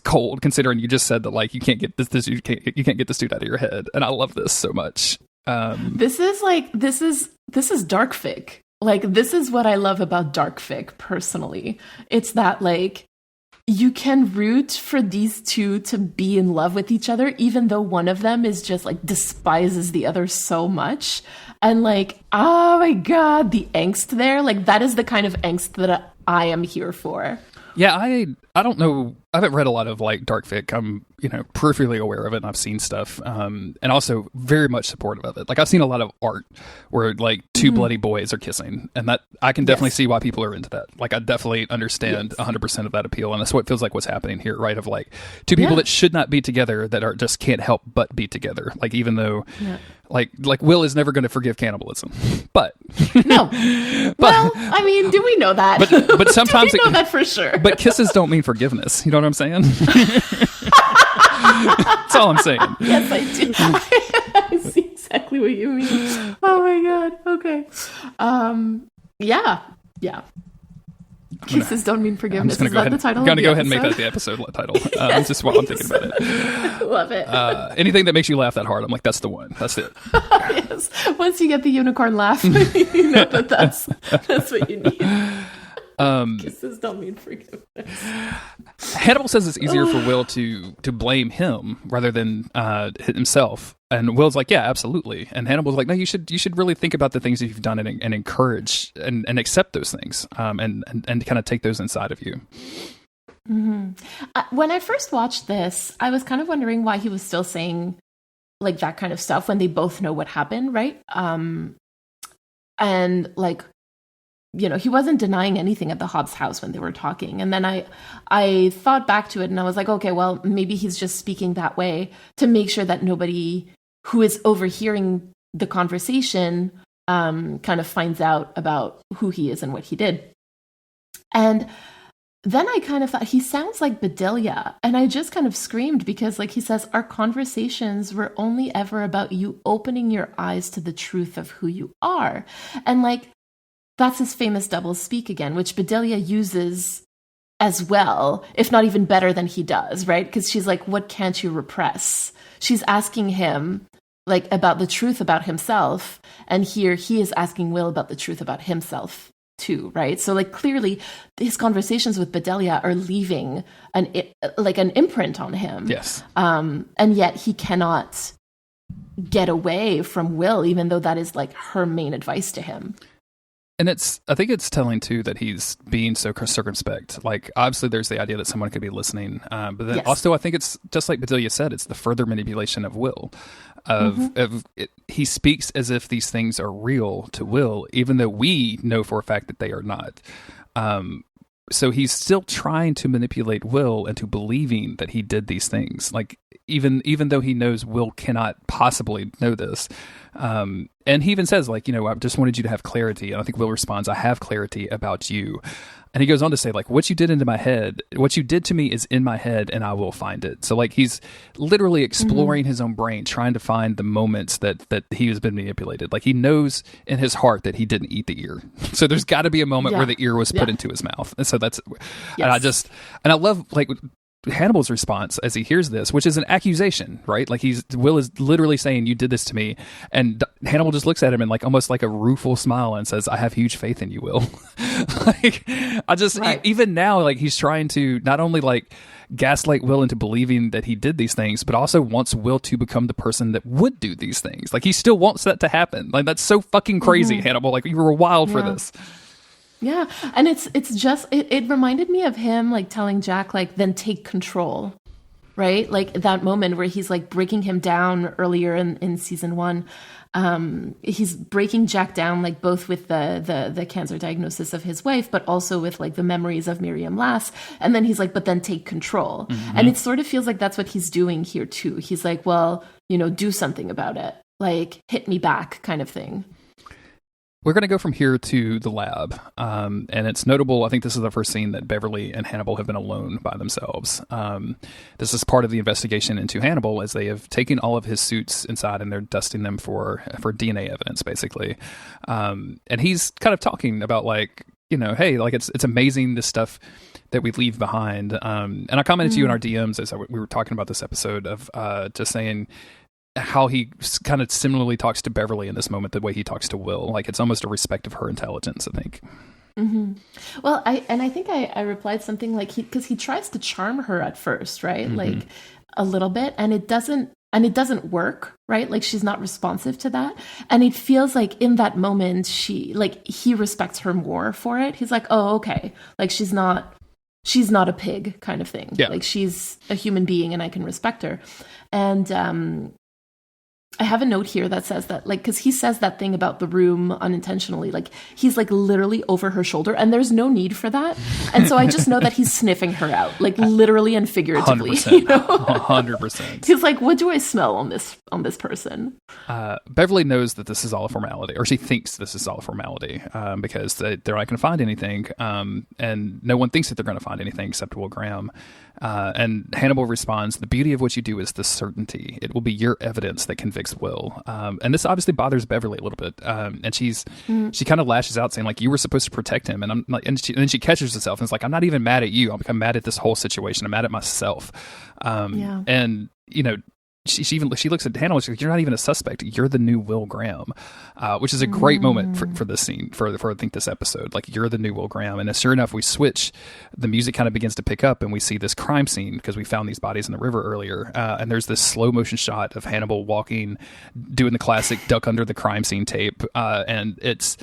cold, considering you just said that like you can't get this you can't get this dude out of your head, and I love this so much. This is dark fic. Like, this is what I love about dark fic personally. It's that like you can root for these two to be in love with each other, even though one of them is just like despises the other so much. And like, oh my God, the angst there, like that is the kind of angst that I am here for. Yeah, I don't know. I haven't read a lot of like dark fic. I'm peripherally aware of it, and I've seen stuff, and also very much supportive of it. Like I've seen a lot of art where like two bloody boys are kissing, and that I can definitely see why people are into that. Like I definitely understand 100% of that appeal, and that's what feels like what's happening here, right? Of like two people that should not be together that are just can't help but be together. Like even though. Yeah. Like Will is never going to forgive cannibalism, but no. Well, I mean, do we know that? But sometimes we know that for sure. But kisses don't mean forgiveness. You know what I'm saying? That's all I'm saying. Yes, I do. I see exactly what you mean. Oh my God. Okay. Yeah. Kisses don't mean forgiveness. I'm just going to go ahead and make that the episode title. Yes, just while I'm thinking about it. Love it. Anything that makes you laugh that hard, I'm like, that's the one. That's it. Yes. Once you get the unicorn laugh, you know that's what you need. Kisses don't mean forgiveness. Hannibal says it's easier for Will to blame him rather than himself, and Will's like, yeah, absolutely. And Hannibal's like, no, you should really think about the things that you've done and encourage and accept those things, and kind of take those inside of you. Mm-hmm. When I first watched this, I was kind of wondering why he was still saying like that kind of stuff when they both know what happened, right? And like, he wasn't denying anything at the Hobbs house when they were talking. And then I thought back to it and I was like, okay, well, maybe he's just speaking that way to make sure that nobody who is overhearing the conversation kind of finds out about who he is and what he did. And then I kind of thought, he sounds like Bedelia. And I just kind of screamed because like he says, our conversations were only ever about you opening your eyes to the truth of who you are. And like, that's his famous double speak again, which Bedelia uses as well, if not even better than he does, right? Because she's like, what can't you repress? She's asking him like about the truth about himself. And here he is asking Will about the truth about himself too, right? So like clearly his conversations with Bedelia are leaving an imprint on him. Yes. And yet he cannot get away from Will, even though that is like her main advice to him. And I think it's telling too that he's being so circumspect. Like obviously there's the idea that someone could be listening, but then also I think it's just like Bedelia said, it's the further manipulation of Will. He speaks as if these things are real to Will, even though we know for a fact that they are not. So he's still trying to manipulate Will into believing that he did these things. Like even though he knows Will cannot possibly know this. And he even says like, I just wanted you to have clarity. And I think Will responds, I have clarity about you. And he goes on to say like, what you did to me is in my head and I will find it. So like he's literally exploring his own brain, trying to find the moments that he has been manipulated. Like he knows in his heart that he didn't eat the ear. So there's got to be a moment where the ear was put into his mouth. And so that's, and I love like Hannibal's response as he hears this, which is an accusation, right? Like Will is literally saying, "You did this to me," and Hannibal just looks at him and like almost like a rueful smile and says, "I have huge faith in you, Will." Like, I just even now, like he's trying to not only like gaslight Will into believing that he did these things, but also wants Will to become the person that would do these things. Like he still wants that to happen. Like that's so fucking crazy, Hannibal. Like you were wild for this. Yeah. And it's just, it reminded me of him like telling Jack, like, then take control, right? Like that moment where he's like breaking him down earlier in season 1. He's breaking Jack down, like both with the cancer diagnosis of his wife, but also with like the memories of Miriam Lass. And then he's like, but then take control. And it sort of feels like that's what he's doing here too. He's like, well, do something about it. Like hit me back kind of thing. We're going to go from here to the lab, and it's notable. I think this is the first scene that Beverly and Hannibal have been alone by themselves. This is part of the investigation into Hannibal, as they have taken all of his suits inside and they're dusting them for DNA evidence, basically. And he's kind of talking about like, hey, like it's amazing this stuff that we leave behind. And I commented to you in our DMs as we were talking about this episode of just saying how he kind of similarly talks to Beverly in this moment, the way he talks to Will. Like it's almost a respect of her intelligence, I think. Well, I think I replied something like because he tries to charm her at first, right? Like a little bit, and it doesn't work, right? Like she's not responsive to that. And it feels like in that moment, he respects her more for it. He's like, oh, okay. Like she's not a pig kind of thing. Yeah. Like she's a human being and I can respect her. And, I have a note here that says that, like, because he says that thing about the room unintentionally, like he's like literally over her shoulder, and there's no need for that. And so I just know that he's sniffing her out, like literally and figuratively. 100%. 100%. He's like, what do I smell on this person? Beverly knows that this is all a formality, or she thinks this is all a formality, because they're not going to find anything, and no one thinks that they're going to find anything except Will Graham. And Hannibal responds, "The beauty of what you do is the certainty. It will be your evidence that convicts Will." And this obviously bothers Beverly a little bit. And she kind of lashes out saying like, "You were supposed to protect him." And I'm like, and then she catches herself and it's like, "I'm not even mad at you. I'm mad at this whole situation. I'm mad at myself." And she looks at Hannibal. She's like, "You're not even a suspect. You're the new Will Graham," which is a great moment for this scene, for I think this episode. Like, you're the new Will Graham. And sure enough, we switch. The music kind of begins to pick up, and we see this crime scene because we found these bodies in the river earlier. And there's this slow motion shot of Hannibal walking, doing the classic duck under the crime scene tape, and it's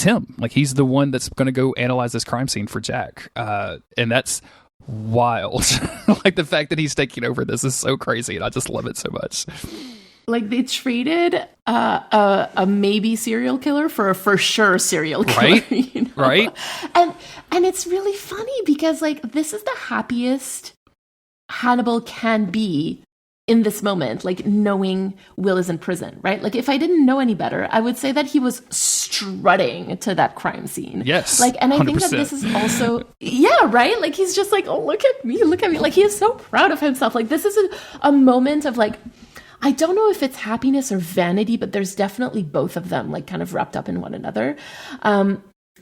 him. Like, he's the one that's going to go analyze this crime scene for Jack, and that's wild. Like the fact that he's taking over this is so crazy, and I just love it so much. Like they traded a maybe serial killer for a for sure serial killer, right? Right. And it's really funny because like this is the happiest Hannibal can be in this moment, like knowing Will is in prison, right? Like if I didn't know any better, I would say that he was strutting to that crime scene. Yes. Like, and I 100%. think that this is also, yeah, right? Like he's just like, oh, look at me. Like he is so proud of himself. Like this is a moment of like, I don't know if it's happiness or vanity, but there's definitely both of them like kind of wrapped up in one another.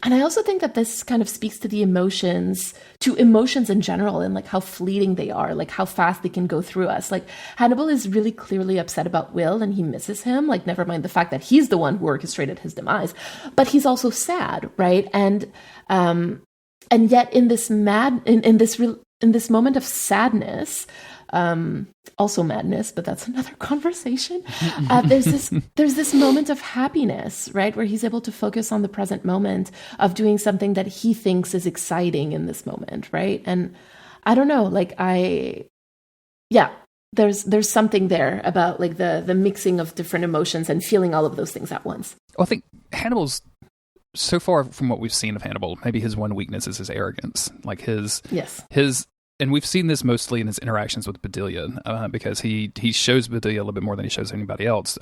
And I also think that this kind of speaks to emotions in general, and like how fleeting they are, like how fast they can go through us. Like Hannibal is really clearly upset about Will and he misses him, like never mind the fact that he's the one who orchestrated his demise, but he's also sad, right? And yet in this in this moment of sadness, also madness, but that's another conversation. There's this moment of happiness, right, where he's able to focus on the present moment of doing something that he thinks is exciting in this moment, right? And I don't know, like there's something there about like the mixing of different emotions and feeling all of those things at once. Well, I think Hannibal's, so far from what we've seen of Hannibal, maybe his one weakness is his arrogance, like his. And we've seen this mostly in his interactions with Bedelia, because he shows Bedelia a little bit more than he shows anybody else.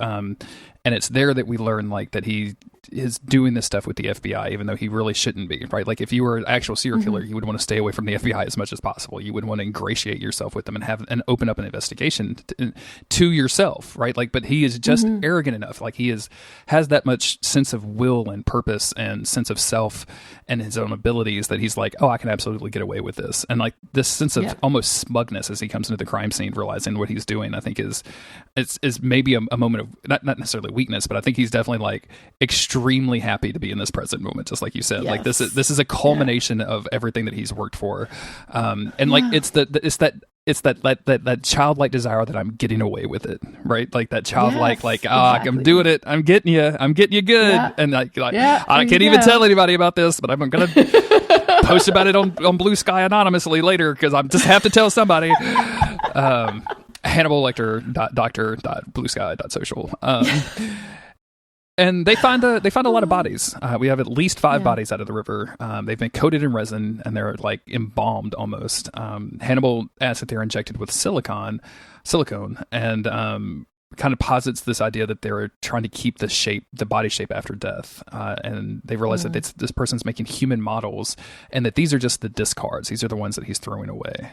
And it's there that we learn like that he is doing this stuff with the FBI, even though he really shouldn't be, right? Like if you were an actual serial killer, you would want to stay away from the FBI as much as possible. You would want to ingratiate yourself with them and open up an investigation to yourself, right? Like, but he is just arrogant enough. Like he has that much sense of will and purpose and sense of self and his own abilities that he's like, oh, I can absolutely get away with this. And like this sense of almost smugness as he comes into the crime scene, realizing what he's doing, I think is maybe a moment of not necessarily weakness, but I think he's definitely like extremely happy to be in this present moment, just like you said. Like this is a culmination of everything that he's worked for, and like it's that childlike desire that I'm getting away with it, right? Like that childlike, I'm doing it, I'm getting you good, and I can't even tell anybody about this, but I'm gonna post about it on Blue Sky anonymously later because I just have to tell somebody. Hannibal Lecter doctor.bluesky.social. And they find a lot of bodies. We have at least 5 bodies out of the river. They've been coated in resin and they're like embalmed almost. Hannibal asks that they're injected with silicone, and kind of posits this idea that they're trying to keep the body shape after death. And they realize that this person's making human models, and that these are just the discards. These are the ones that he's throwing away.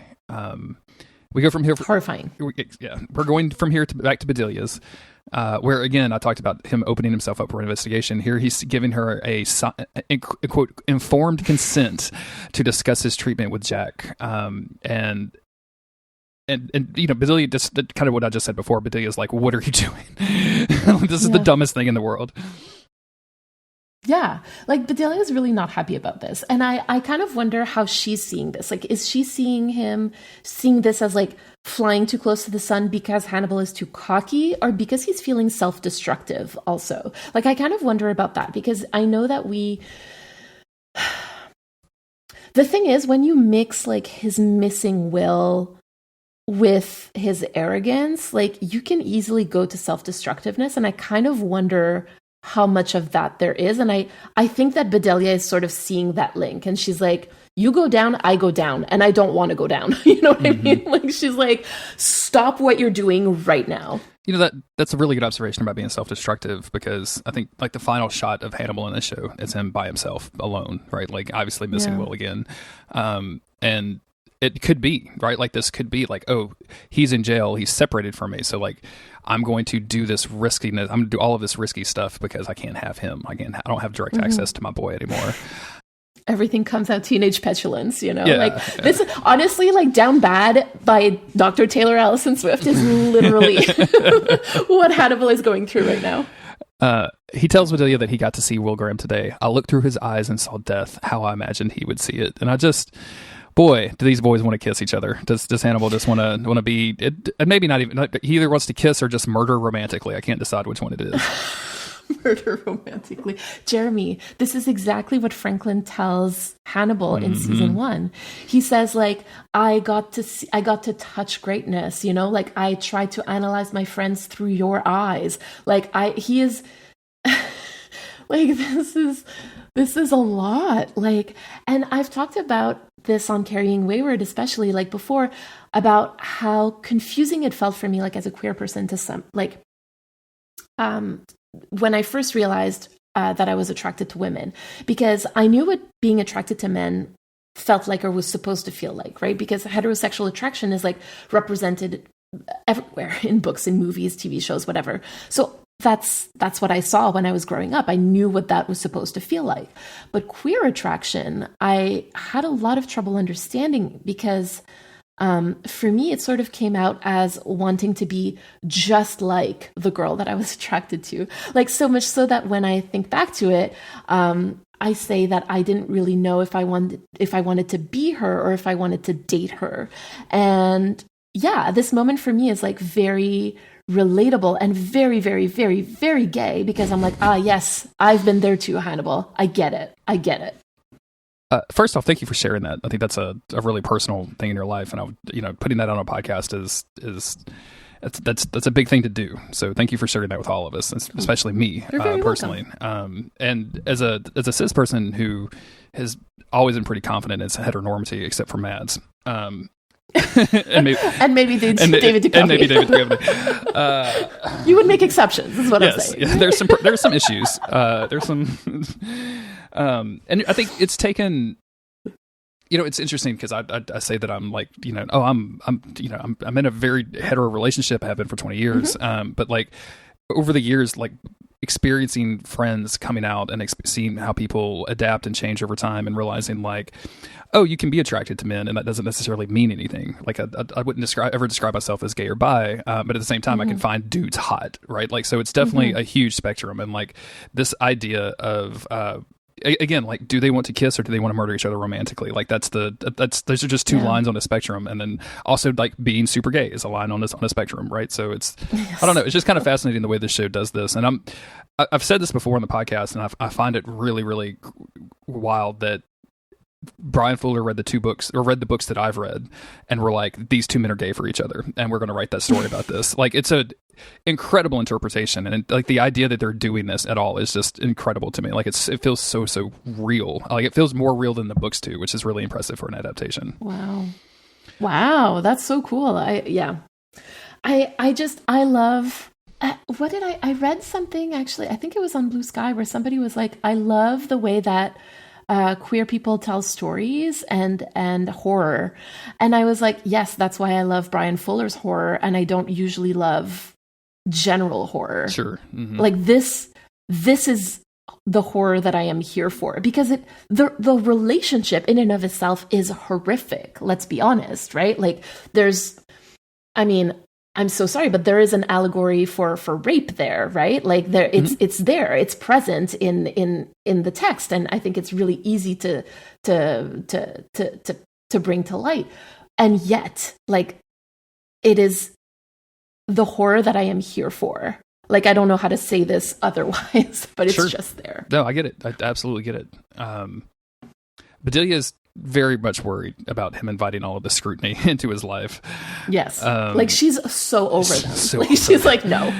We go from here. Horrifying. We're going from here back to Bedelia's, where again I talked about him opening himself up for investigation. Here he's giving her a quote informed consent to discuss his treatment with Jack, and you know, Bedelia, just kind of what I just said before. Bedelia's like, "What are you doing? This is the dumbest thing in the world." Yeah, like Bedelia is really not happy about this. And I kind of wonder how she's seeing this. Like, is she seeing this as like flying too close to the sun because Hannibal is too cocky, or because he's feeling self-destructive also? Like, I kind of wonder about that, because I know that the thing is, when you mix like his missing will with his arrogance, like you can easily go to self-destructiveness. And I kind of wonder how much of that there is. And I think that Bedelia is sort of seeing that link, and she's like, you go down, I go down, and I don't want to go down. You know what I mean? Like, she's like, stop what you're doing right now. You know, that's a really good observation about being self-destructive, because I think like the final shot of Hannibal in this show is him by himself alone, right? Like obviously missing Will again. And it could be, right? Like this could be like, oh, he's in jail, he's separated from me, so like I'm going to do this riskiness. I'm going to do all of this risky stuff because I can't have him. I don't have direct access to my boy anymore. Everything comes out teenage petulance, you know? This, honestly, like Down Bad by Dr. Taylor Allison Swift is literally what Hannibal is going through right now. He tells Bedelia that he got to see Will Graham today. I looked through his eyes and saw death, how I imagined he would see it. And I just... boy, do these boys want to kiss each other? Does Hannibal just want to be? And maybe not even. He either wants to kiss or just murder romantically. I can't decide which one it is. Murder romantically, Jeremy. This is exactly what Franklin tells Hannibal in season 1. He says, like, I got to touch greatness. You know, like I tried to analyze my friends through your eyes. Like he is. Like this is a lot. Like, and I've talked about this on Carrying Wayward, especially like before, about how confusing it felt for me, like as a queer person, to some like, when I first realized that I was attracted to women, because I knew what being attracted to men felt like or was supposed to feel like, right? Because heterosexual attraction is like represented everywhere in books, in movies, TV shows, whatever. So that's what I saw when I was growing up. I knew what that was supposed to feel like. But queer attraction, I had a lot of trouble understanding, because for me, it sort of came out as wanting to be just like the girl that I was attracted to. Like, so much so that when I think back to it, I say that I didn't really know if I wanted to be her or if I wanted to date her. And yeah, this moment for me is like very relatable and very, very, very, very gay, because I'm like, yes, I've been there too, Hannibal. I get it. First off, thank you for sharing that. I think that's a really personal thing in your life, and putting that on a podcast is that's a big thing to do. So thank you for sharing that with all of us, especially me personally. And as a cis person who has always been pretty confident in its heteronormity, except for Mads. and maybe David Duchovny. You would make exceptions, is what I'm saying. Yeah, there's some issues. There's some, and I think it's taken. You know, it's interesting because I say that I'm like, I'm in a very hetero relationship. I have been for 20 years. But like over the years, like experiencing friends coming out and seeing how people adapt and change over time, and realizing like, oh, you can be attracted to men, and that doesn't necessarily mean anything. Like I wouldn't ever describe myself as gay or bi, but at the same time, I can find dudes hot, right? Like, so it's definitely a huge spectrum, and like this idea of again, like, do they want to kiss or do they want to murder each other romantically? Like those are just two lines on a spectrum, and then also like being super gay is a line on a spectrum, right? So it's I don't know, it's just kind of fascinating the way this show does this, and I've said this before on the podcast, and I find it really, really wild that Brian Fuller read the books that I've read, and we're like, these two men are gay for each other, and we're going to write that story about this. Like, it's a incredible interpretation, and like the idea that they're doing this at all is just incredible to me. Like, it feels so real. Like, it feels more real than the books do, which is really impressive for an adaptation. Wow, that's so cool. I love. I read something, actually, I think it was on Blue Sky, where somebody was like, I love the way that queer people tell stories and horror. And I was like, yes, that's why I love Brian Fuller's horror, and I don't usually love general horror. Sure. Mm-hmm. Like this is the horror that I am here for, because the relationship in and of itself is horrific. Let's be honest, right? Like I'm so sorry, but there is an allegory for rape there, right? Like it's there, it's present in the text, and I think it's really easy to bring to light. And yet, like, it is the horror that I am here for. Like, I don't know how to say this otherwise, but it's just there. No, I get it. I absolutely get it. Bedelia is very much worried about him inviting all of the scrutiny into his life. Yes. Like, she's so over them. So like, she's like, no.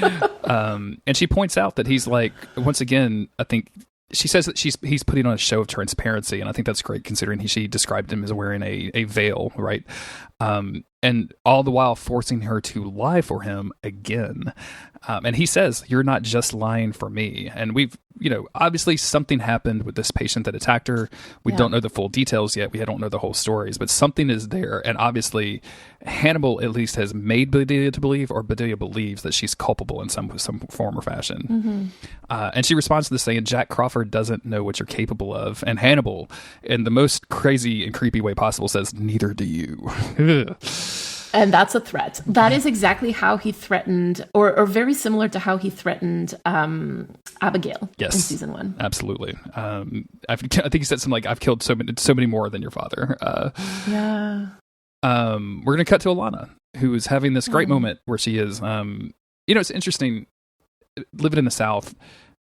And she points out that he's like, once again, I think she says that he's putting on a show of transparency, and I think that's great, considering she described him as wearing a veil, right? And all the while forcing her to lie for him again. And he says, you're not just lying for me. And we've, obviously something happened with this patient that attacked her. We don't know the full details yet. We don't know the whole stories, but something is there. And obviously Hannibal at least has made Bedelia to believe, or Bedelia believes, that she's culpable in some form or fashion. And she responds to this saying, Jack Crawford doesn't know what you're capable of. And Hannibal, in the most crazy and creepy way possible, says, neither do you. And that's a threat. That is exactly how he threatened, or very similar to how he threatened Abigail in season 1. Absolutely. I think he said something like, I've killed so many more than your father. Yeah. We're going to cut to Alana, who is having this great moment where she is, it's interesting, living in the South,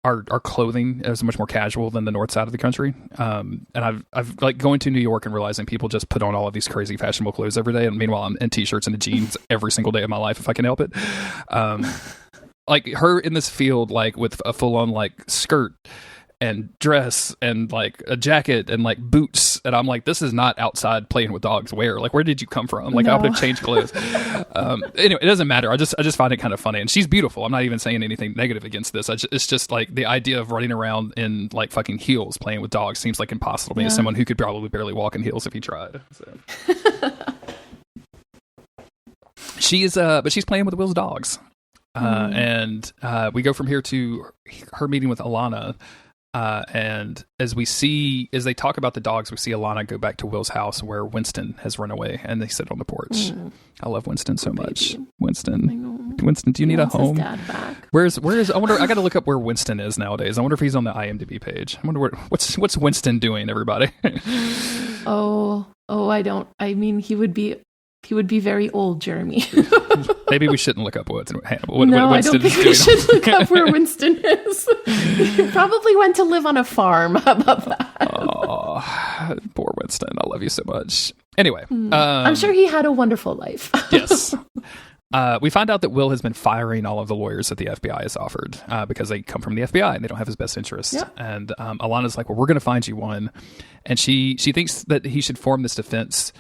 our clothing is much more casual than the north side of the country. And I've like going to New York and realizing people just put on all of these crazy fashionable clothes every day. And meanwhile, I'm in t-shirts and jeans every single day of my life, if I can help it. Like her in this field, like with a full on like skirt and dress and like a jacket and like boots, and I'm like, this is not outside playing with dogs wear. Like, where did you come from? Like, I would have changed clothes. Anyway, it doesn't matter. I just find it kind of funny, and she's beautiful. I'm not even saying anything negative against this. It's just like the idea of running around in like fucking heels playing with dogs seems like impossible to me as someone who could probably barely walk in heels if he tried. So. But she's playing with Will's dogs. And we go from here to her meeting with Alana. And as they talk about the dogs, we see Alana go back to Will's house where Winston has run away, and they sit on the porch. I love Winston so much. Winston, do you need a home? His dad back. Where's I wonder, I got to look up where Winston is nowadays. I wonder if he's on the IMDb page. I wonder what's Winston doing, everybody? I mean, he would be very old, Jeremy. Maybe we shouldn't look up what I don't think we should look up where Winston is. He probably went to live on a farm. How about that? Oh, poor Winston. I love you so much. Anyway. I'm sure he had a wonderful life. Yes. We find out that Will has been firing all of the lawyers that the FBI has offered because they come from the FBI and they don't have his best interests. Yep. And Alana's like, well, we're going to find you one. And she thinks that he should form this defense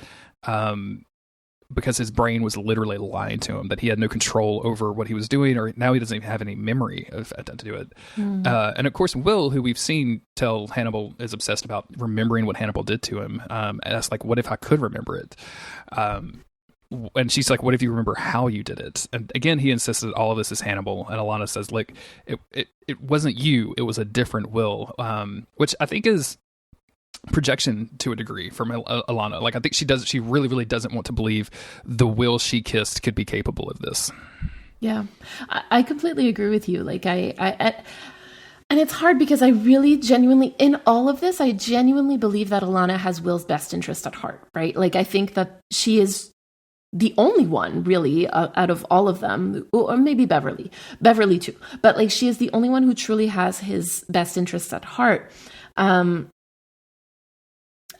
because his brain was literally lying to him, that he had no control over what he was doing, or now he doesn't even have any memory of to do it. And of course, Will, who we've seen tell Hannibal is obsessed about remembering what Hannibal did to him, asks, like, what if I could remember it? and she's like, what if you remember how you did it? And again, he insisted all of this is Hannibal. And Alana says, like, it wasn't you. It was a different Will, which I think is projection to a degree from Alana. Like, I think she really, really doesn't want to believe the Will she kissed could be capable of this. Yeah, I completely agree with you. Like, and it's hard because I really genuinely, in all of this, I genuinely believe that Alana has Will's best interest at heart, right? Like, I think that she is the only one really out of all of them, or maybe Beverly too, but like, she is the only one who truly has his best interests at heart. And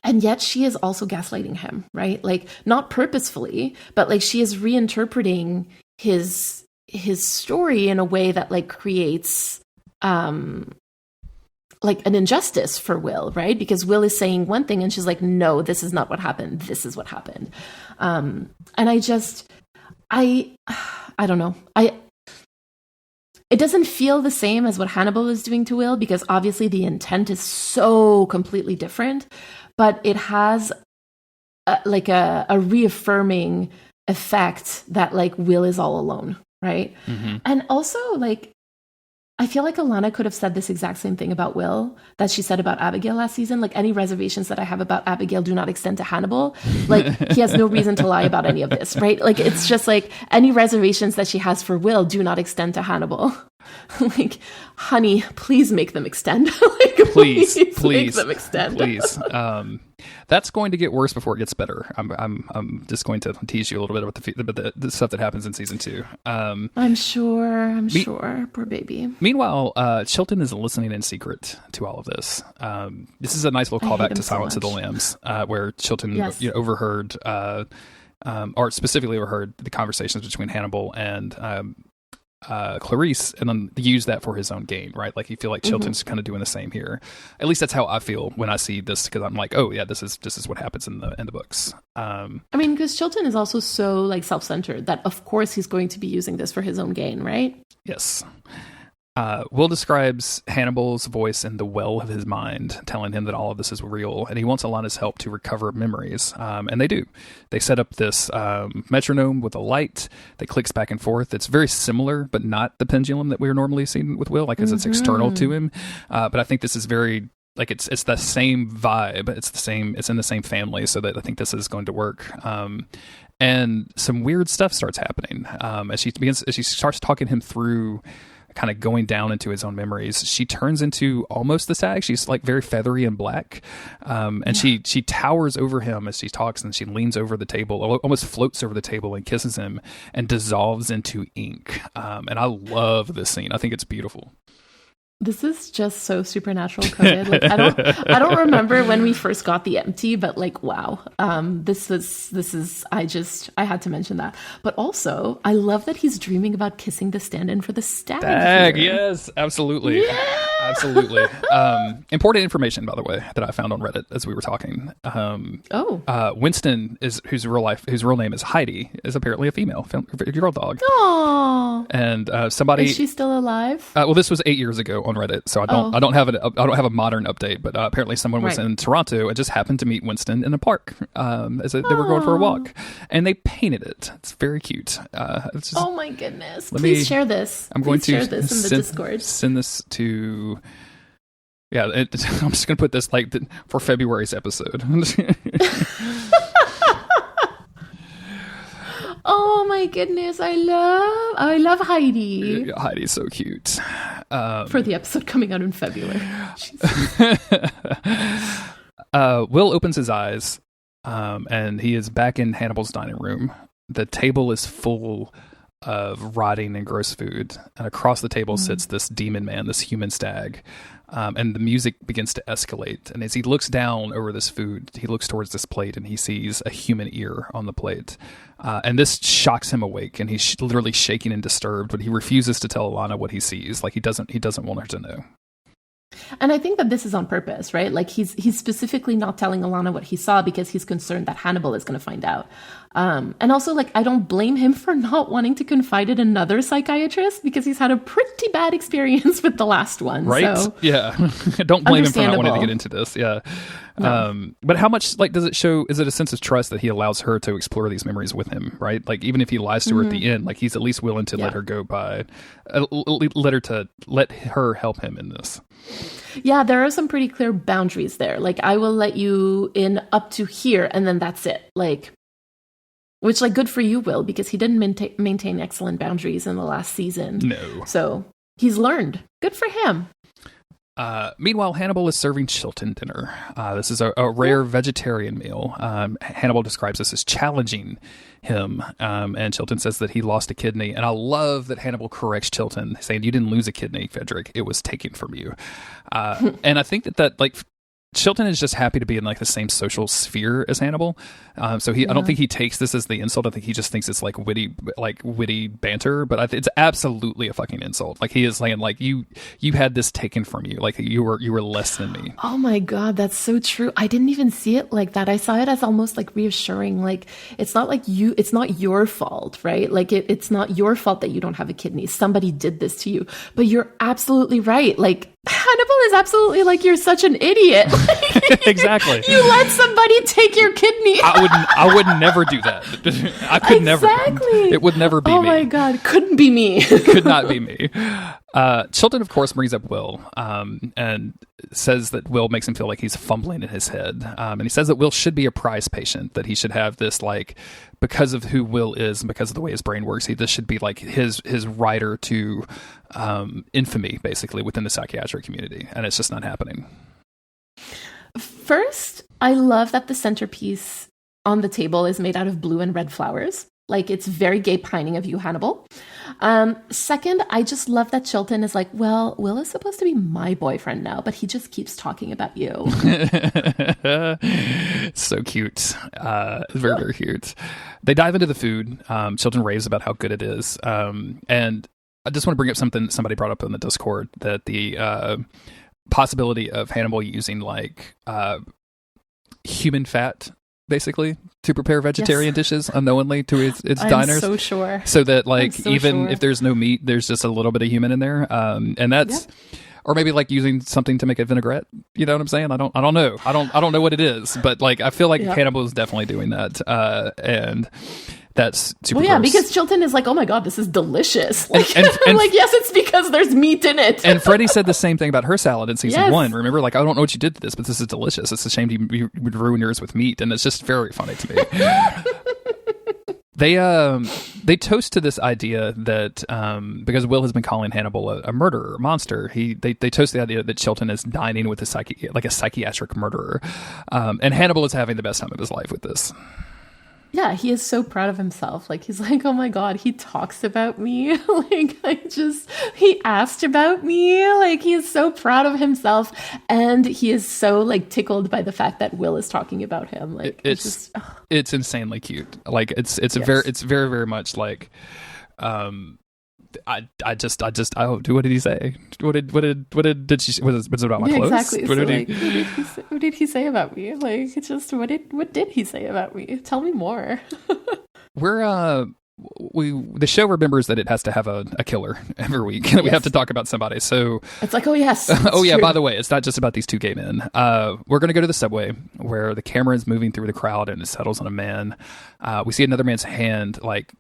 yet she is also gaslighting him, right? Like, not purposefully, but like, she is reinterpreting his story in a way that like creates like an injustice for Will, right? Because Will is saying one thing and she's like, no, this is not what happened. This is what happened. And I don't know. It doesn't feel the same as what Hannibal is doing to Will, because obviously the intent is so completely different, but it has a reaffirming effect that like Will is all alone, right? Mm-hmm. And also, like, I feel like Alana could have said this exact same thing about Will that she said about Abigail last season. Like, any reservations that I have about Abigail do not extend to Hannibal. Like, he has no reason to lie about any of this, right? Like, it's just like any reservations that she has for Will do not extend to Hannibal. Like, honey, please make them extend. Like, please make them extend. Please. That's going to get worse before it gets better. I'm just going to tease you a little bit about the stuff that happens in season 2. I'm sure. Poor baby. Meanwhile, Chilton is listening in secret to all of this. This is a nice little callback to Silence of the Lambs, where Chilton overheard, or specifically overheard the conversations between Hannibal and Clarice, and then use that for his own gain, right? Like, you feel like Chilton's kind of doing the same here. At least that's how I feel when I see this, because I'm like, oh yeah, this is what happens in the books. I mean, because Chilton is also so like self-centered that of course he's going to be using this for his own gain, right? Yes. Will describes Hannibal's voice in the well of his mind, telling him that all of this is real, and he wants Alana's help to recover memories. And they do. They set up this metronome with a light that clicks back and forth. It's very similar, but not the pendulum that we're normally seeing with Will, like, because it's external to him. But I think this is very, like, it's the same vibe. It's in the same family, so that I think this is going to work. And some weird stuff starts happening as she starts talking him through kind of going down into his own memories. She turns into almost the Stag. She's like very feathery and black. And she towers over him as she talks, and she leans over the table, almost floats over the table and kisses him and dissolves into ink. And I love this scene. I think it's beautiful. This is just so supernatural coded. Like, I don't remember when we first got the empty, but like, wow. This is I had to mention that. But also, I love that he's dreaming about kissing the stand-in for the stag. Yes, absolutely. Yeah! Absolutely. Important information, by the way, that I found on Reddit as we were talking. Winston whose real name is Heidi, is apparently a female 5-year-old dog. Aww. And somebody, is she still alive? Well, this was 8 years ago on Reddit, so I don't have a modern update. But apparently, someone was in Toronto and just happened to meet Winston in a park as they were going for a walk, and they painted it. It's very cute. Oh my goodness! Please share this. I'm going to share this in the Discord. Send this to. Yeah, I'm just going to put this like for February's episode. Oh my goodness, I love Heidi. Heidi's so cute. For the episode coming out in February. Will opens his eyes, and he is back in Hannibal's dining room. The table is full of rotting and gross food, and across the table sits this demon man, this human stag. And the music begins to escalate. And as he looks down over this food, he looks towards this plate and he sees a human ear on the plate. And this shocks him awake, and he's literally shaking and disturbed, but he refuses to tell Alana what he sees. Like, he doesn't want her to know. And I think that this is on purpose, right? Like, he's specifically not telling Alana what he saw because he's concerned that Hannibal is going to find out. And also, like, I don't blame him for not wanting to confide in another psychiatrist because he's had a pretty bad experience with the last one. Right? So, yeah. Don't blame him for not wanting to get into this. Yeah. But how much like does it show? Is it a sense of trust that he allows her to explore these memories with him? Right, like even if he lies to her at the end, like he's at least willing to let her go by, let her help him in this. Yeah, there are some pretty clear boundaries there. Like, I will let you in up to here, and then that's it. Like, which, like, good for you, Will, because he didn't maintain excellent boundaries in the last season. No. So he's learned. Good for him. Meanwhile, Hannibal is serving Chilton dinner. This is a rare vegetarian meal. Hannibal describes this as challenging him, and Chilton says that he lost a kidney. And I love that Hannibal corrects Chilton, saying, "You didn't lose a kidney, Frederick. It was taken from you." And I think that like Chilton is just happy to be in like the same social sphere as Hannibal. So I don't think he takes this as the insult. I think he just thinks it's like witty banter. But it's absolutely a fucking insult. Like he is saying like you had this taken from you. Like you were less than me. Oh my God, that's so true. I didn't even see it like that. I saw it as almost like reassuring. Like it's not your fault, right? Like it's not your fault that you don't have a kidney. Somebody did this to you. But you're absolutely right. Like Hannibal is absolutely like, you're such an idiot. Exactly. You let somebody take your kidney. I would never do that. I could never. It would never be me. Oh my God. Couldn't be me. Could not be me. Chilton, of course, brings up Will and says that Will makes him feel like he's fumbling in his head. And he says that Will should be a prize patient, that he should have this, like, because of who Will is and because of the way his brain works, this should be like his rider to infamy, basically, within the psychiatric community. And it's just not happening. First, I love that the centerpiece on the table is made out of blue and red flowers. Like, it's very gay pining of you, Hannibal. Second, I just love that Chilton is like, well, Will is supposed to be my boyfriend now, but he just keeps talking about you. So cute. Very, very cute. They dive into the food. Chilton raves about how good it is. And I just want to bring up something somebody brought up in the Discord, that the possibility of Hannibal using like human fat, basically, to prepare vegetarian dishes unknowingly to its diners. I'm so sure. So that like if there's no meat, there's just a little bit of human in there, and that's. Yep. Or maybe like using something to make a vinaigrette. You know what I'm saying? I don't know. I don't know what it is, but like I feel like Hannibal is definitely doing that, and that's super. Well, yeah, gross. because Chilton is like, oh my God, this is delicious. Like, and like, yes, it's because there's meat in it. And Freddie said the same thing about her salad in season 1. Remember, like, I don't know what you did to this, but this is delicious. It's a shame you would ruin yours with meat, and it's just very funny to me. They toast to this idea that because Will has been calling Hannibal a murderer, a monster, they toast the idea that Chilton is dining with a psychiatric murderer, and Hannibal is having the best time of his life with this. Yeah, he is so proud of himself. Like, he's like, oh my God, he talks about me. Like, he asked about me. Like, he is so proud of himself. And he is so, like, tickled by the fact that Will is talking about him. Like, it's insanely cute. Like, it's very, very much like, what did he say? What did she? Was it about my clothes? Exactly. What did he say about me? Like, just what did he say about me? Tell me more. The show remembers that it has to have a killer every week. We have to talk about somebody. So it's like, oh yes. Yeah. By the way, it's not just about these two gay men. We're going to go to the subway where the camera is moving through the crowd and it settles on a man. We see another man's hand, like,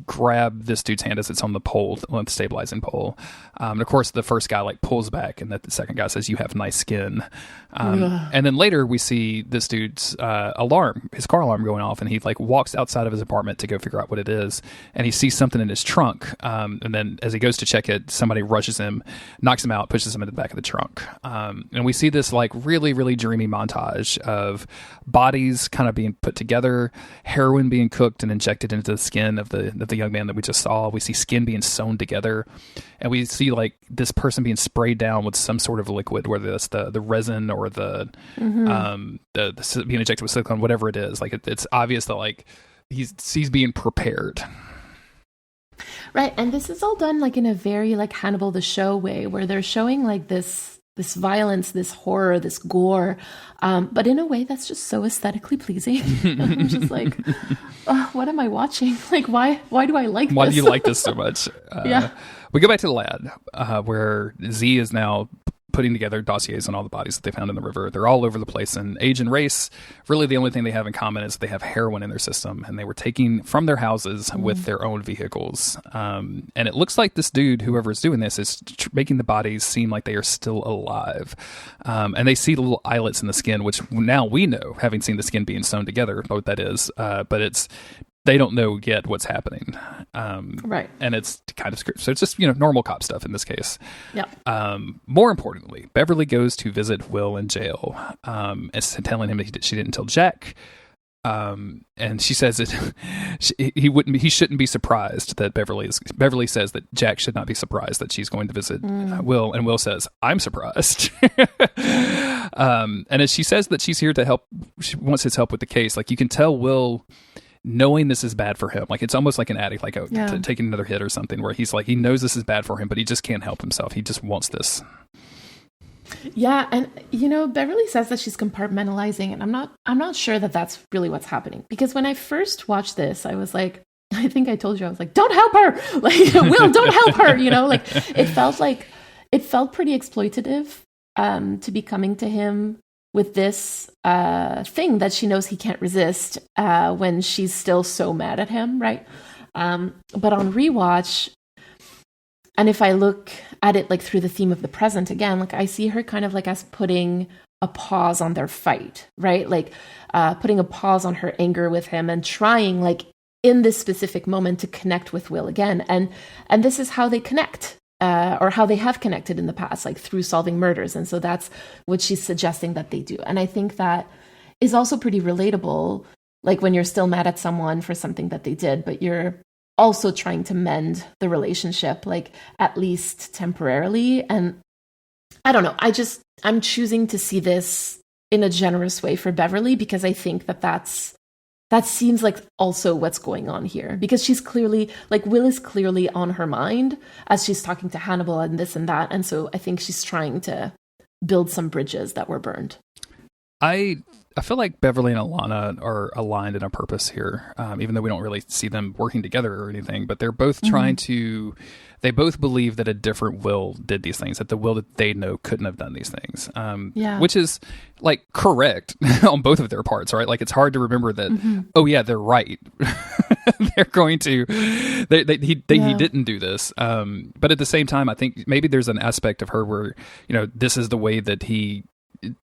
grab this dude's hand as it's on the pole, on the stabilizing pole. And of course, the first guy like pulls back, and the second guy says, "You have nice skin." And then later we see this dude's his car alarm going off, and he like walks outside of his apartment to go figure out what it is, and he sees something in his trunk. And then as he goes to check it, somebody rushes him, knocks him out, pushes him into the back of the trunk. And we see this like really, really dreamy montage of bodies kind of being put together, heroin being cooked and injected into the skin of the young man that we just saw. We see skin being sewn together, and we see like this person being sprayed down with some sort of liquid, whether that's the resin or the being injected with silicone, whatever it is. Like it's obvious that like he's being prepared. Right, and this is all done like in a very like Hannibal the Show way, where they're showing like this violence, this horror, this gore, but in a way that's just so aesthetically pleasing. I'm just like, oh, what am I watching? Like, why do I like this? Why do you like this so much? Yeah. We go back to the lab where Z is now putting together dossiers on all the bodies that they found in the river. They're all over the place, and age and race, really the only thing they have in common is they have heroin in their system, and they were taking from their houses with their own vehicles. And it looks like this dude, whoever is doing this, is making the bodies seem like they are still alive. And they see the little islets in the skin, which now we know, having seen the skin being sewn together, what that is. But they don't know yet what's happening. Right. And it's kind of script. So it's just, normal cop stuff in this case. Yeah. More importantly, Beverly goes to visit Will in jail, and telling him that she didn't tell Jack. And she says that he shouldn't be surprised that Beverly says that Jack should not be surprised that she's going to visit Will, and Will says, I'm surprised. And as she says that she's here to help, she wants his help with the case, like you can tell Will, knowing this is bad for him, like it's almost like an addict, like taking another hit or something, where he's like, he knows this is bad for him, but he just can't help himself. He just wants this. Yeah, and Beverly says that she's compartmentalizing, and I'm not sure that that's really what's happening, because when I first watched this, I was like, I think I told you, I was like, don't help her, like Will, don't help her, like it felt pretty exploitative to be coming to him with this thing that she knows he can't resist when she's still so mad at him, right? But on rewatch, and if I look at it like through the theme of the present again, like I see her kind of like as putting a pause on their fight, right? Like putting a pause on her anger with him and trying like in this specific moment to connect with Will again. And this is how they connect. Or how they have connected in the past, like through solving murders. And so that's what she's suggesting that they do. And I think that is also pretty relatable, like when you're still mad at someone for something that they did, but you're also trying to mend the relationship, like at least temporarily. And I don't know, I'm choosing to see this in a generous way for Beverly, because I think that seems like also what's going on here, because she's clearly like Will is clearly on her mind as she's talking to Hannibal and this and that. And so I think she's trying to build some bridges that were burned. I feel like Beverly and Alana are aligned in a purpose here, even though we don't really see them working together or anything, but they're both trying to, they both believe that a different Will did these things, that the Will that they know couldn't have done these things, which is like correct on both of their parts, right? Like it's hard to remember that, oh yeah, they're right. They're going to, he didn't do this. But at the same time, I think maybe there's an aspect of her where, this is the way that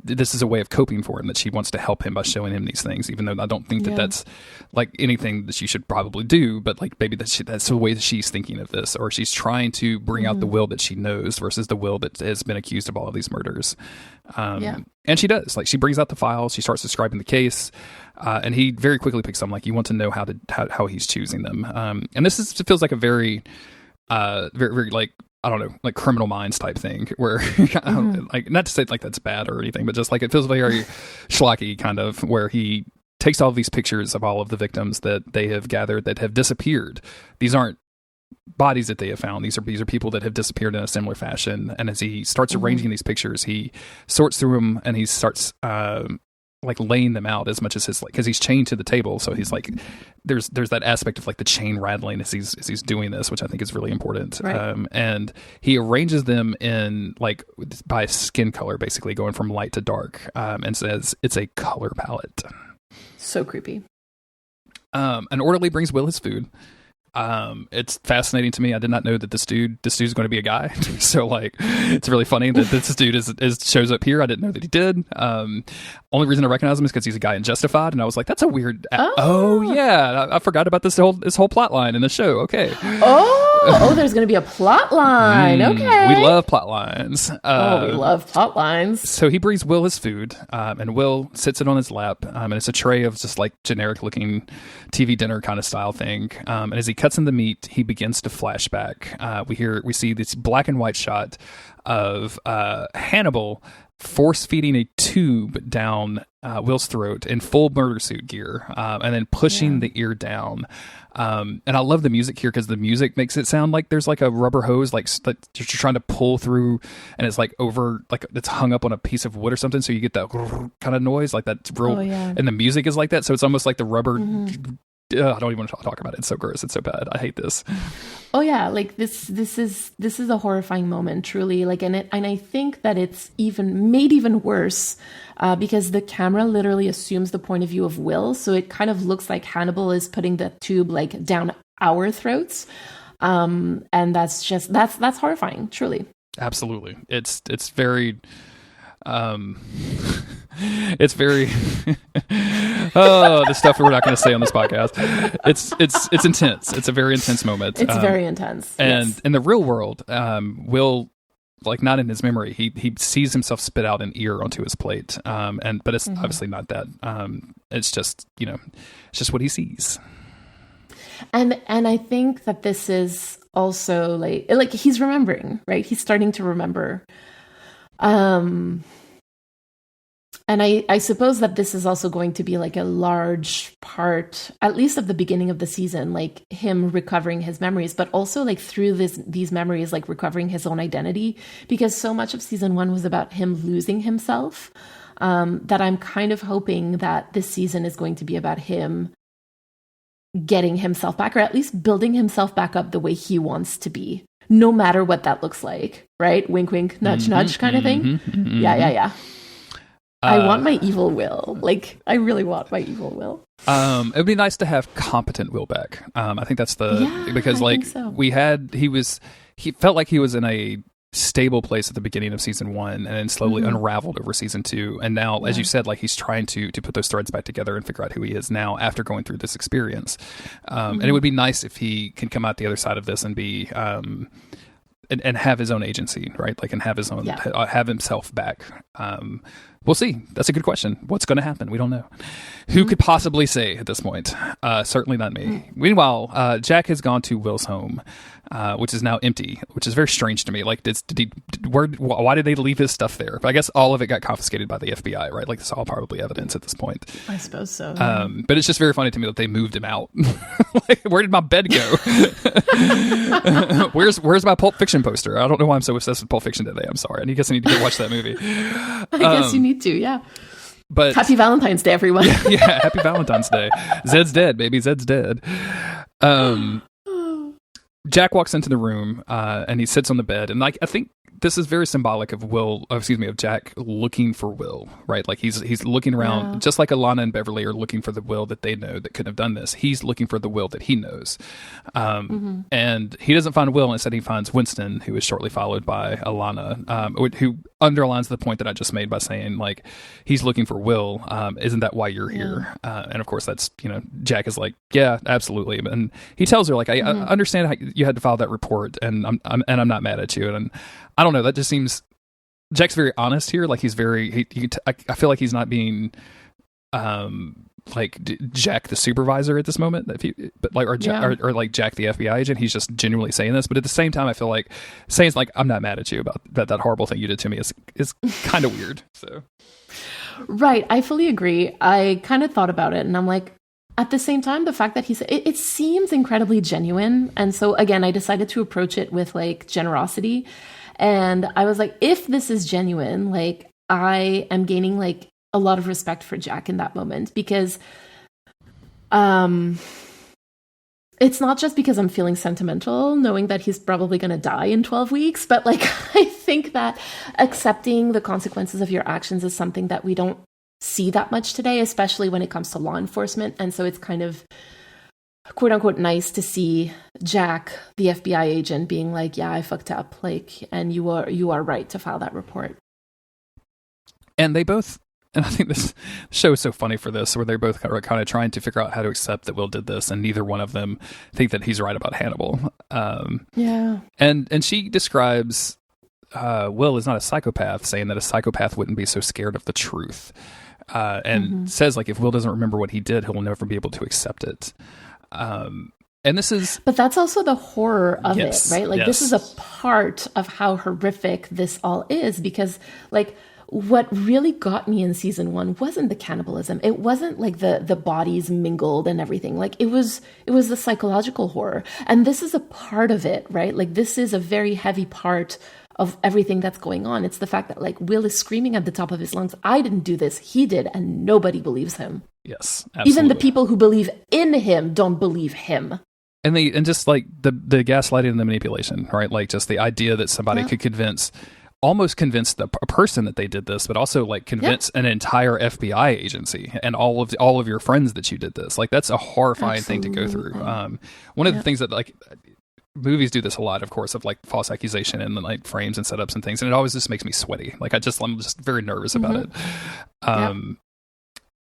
this is a way of coping for him, that she wants to help him by showing him these things, even though I don't think that that's like anything that she should probably do, but like maybe that's the way that she's thinking of this, or she's trying to bring out the Will that she knows versus the Will that has been accused of all of these murders. And she does, like she brings out the files, she starts describing the case, and he very quickly picks up, like, you want to know how he's choosing them. And it feels like a very, very, very like, I don't know, like Criminal Minds type thing, where like, not to say like that's bad or anything, but just like it feels very schlocky kind of, where he takes all of these pictures of all of the victims that they have gathered that have disappeared. These aren't bodies that they have found. These are people that have disappeared in a similar fashion. And as he starts arranging these pictures, he sorts through them and he starts like laying them out as much as his, like, because he's chained to the table, so he's like, there's that aspect of like the chain rattling as he's doing this, which I think is really important. Right. And he arranges them in like by skin color, basically going from light to dark, and says it's a color palette. So creepy. An orderly brings Will his food. It's fascinating to me. I did not know that this dude's going to be a guy. So like, it's really funny that this dude is shows up here. I didn't know that he did. Only reason I recognize him is because he's a guy in Justified, and I was like, that's a weird. Oh yeah, I forgot about this whole plot line in the show. Okay. There's going to be a plot line. Okay. We love plot lines. We love plot lines. So he brings Will his food, and Will sits it on his lap, and it's a tray of just like generic looking TV dinner kind of style thing. And as he cuts in the meat, he begins to flashback. We see this black and white shot of Hannibal force feeding a tube down Will's throat in full murder suit gear, and then pushing the ear down. And I love the music here, because the music makes it sound like there's like a rubber hose, like you're trying to pull through, and it's like over, like it's hung up on a piece of wood or something. So you get that kind of noise, like that real, and the music is like that. So it's almost like the rubber I don't even want to talk about it. It's so gross. It's so bad. I hate this. Oh yeah, like this is a horrifying moment, truly. Like, and I think that it's even made even worse because the camera literally assumes the point of view of Will, so it kind of looks like Hannibal is putting the tube like down our throats, and that's horrifying, truly. Absolutely, it's very. It's very the stuff we're not going to say on this podcast. It's intense. It's a very intense moment. It's very intense. And yes. in the real world, Will, like, not in his memory, he sees himself spit out an ear onto his plate. But it's obviously not that. It's just, it's just what he sees. And I think that this is also like he's remembering, right? He's starting to remember. And I suppose that this is also going to be like a large part, at least of the beginning of the season, like him recovering his memories, but also like through these memories, like recovering his own identity, because so much of season 1 was about him losing himself, that I'm kind of hoping that this season is going to be about him getting himself back, or at least building himself back up the way he wants to be, no matter what that looks like, right? Wink, wink, nudge, nudge kind of thing. Yeah. I want my evil Will. Like, I really want my evil Will. It would be nice to have competent Will back. I think that's because I think so. He felt like he was in a stable place at the beginning of season 1 and then slowly unraveled over season 2. And now, as you said, like, he's trying to put those threads back together and figure out who he is now after going through this experience. And it would be nice if he can come out the other side of this and be, and have his own agency, right? Like, and have his own, have himself back. We'll see. That's a good question. What's going to happen? We don't know. Who could possibly say at this point? Certainly not me. Meanwhile, Jack has gone to Will's home, which is now empty, which is very strange to me. Like, why did they leave his stuff there? But I guess all of it got confiscated by the FBI, right? Like, it's all probably evidence at this point. I suppose so. But it's just very funny to me that they moved him out. Like, where did my bed go? Where's my Pulp Fiction poster? I don't know why I'm so obsessed with Pulp Fiction today. I'm sorry. I guess I need to go watch that movie. I guess you need to, yeah. But happy Valentine's Day, everyone. Yeah, happy Valentine's Day. Zed's dead, baby. Zed's dead. Jack walks into the room and he sits on the bed, and like, I think this is very symbolic of Jack looking for Will, right? Like, he's looking around, just like Alana and Beverly are looking for the Will that they know that couldn't have done this. He's looking for the Will that he knows. And he doesn't find Will. Instead, he finds Winston, who is shortly followed by Alana, who underlines the point that I just made by saying, like, he's looking for Will. Isn't that why you're here? And of course, that's, Jack is like, yeah, absolutely. And he tells her, like, I understand how you had to file that report, and I'm not mad at you. And I don't know. That just seems, Jack's very honest here. Like, he's very. I feel like he's not being, like, Jack the supervisor at this moment. Or Jack the FBI agent. He's just genuinely saying this. But at the same time, I feel like saying, like, I'm not mad at you about that horrible thing you did to me is kind of weird. So, right. I fully agree. I kind of thought about it, and I'm like, at the same time, the fact that it seems incredibly genuine. And so again, I decided to approach it with like generosity. And I was like, if this is genuine, like, I am gaining like a lot of respect for Jack in that moment, because it's not just because I'm feeling sentimental, knowing that he's probably going to die in 12 weeks, but like, I think that accepting the consequences of your actions is something that we don't see that much today, especially when it comes to law enforcement. And so it's kind of, quote unquote, nice to see Jack, the FBI agent, being like, yeah, I fucked up, like, and you are right to file that report. And they both, and I think this show is so funny for this, where they're both kind of trying to figure out how to accept that Will did this, and neither one of them think that he's right about Hannibal. And she describes Will is not a psychopath, saying that a psychopath wouldn't be so scared of the truth. And says, like, if Will doesn't remember what he did, he'll never be able to accept it. And this is, but that's also the horror of it, right? Like, this is a part of how horrific this all is, because like, what really got me in season 1 wasn't the cannibalism. It wasn't like the bodies mingled and everything. Like, it was the psychological horror. And this is a part of it, right? Like, this is a very heavy part of everything that's going on. It's the fact that, like, Will is screaming at the top of his lungs, I didn't do this, he did, and nobody believes him. Yes, absolutely. Even the people who believe in him don't believe him. And just like the gaslighting and the manipulation, right? Like just the idea that somebody could almost convince a person that they did this, but also like convince an entire FBI agency and all of your friends that you did this. Like that's a horrifying thing to go through. One of the things that like movies do this a lot, of course, of like false accusation and like frames and setups and things, and it always just makes me sweaty. Like I'm just very nervous about it.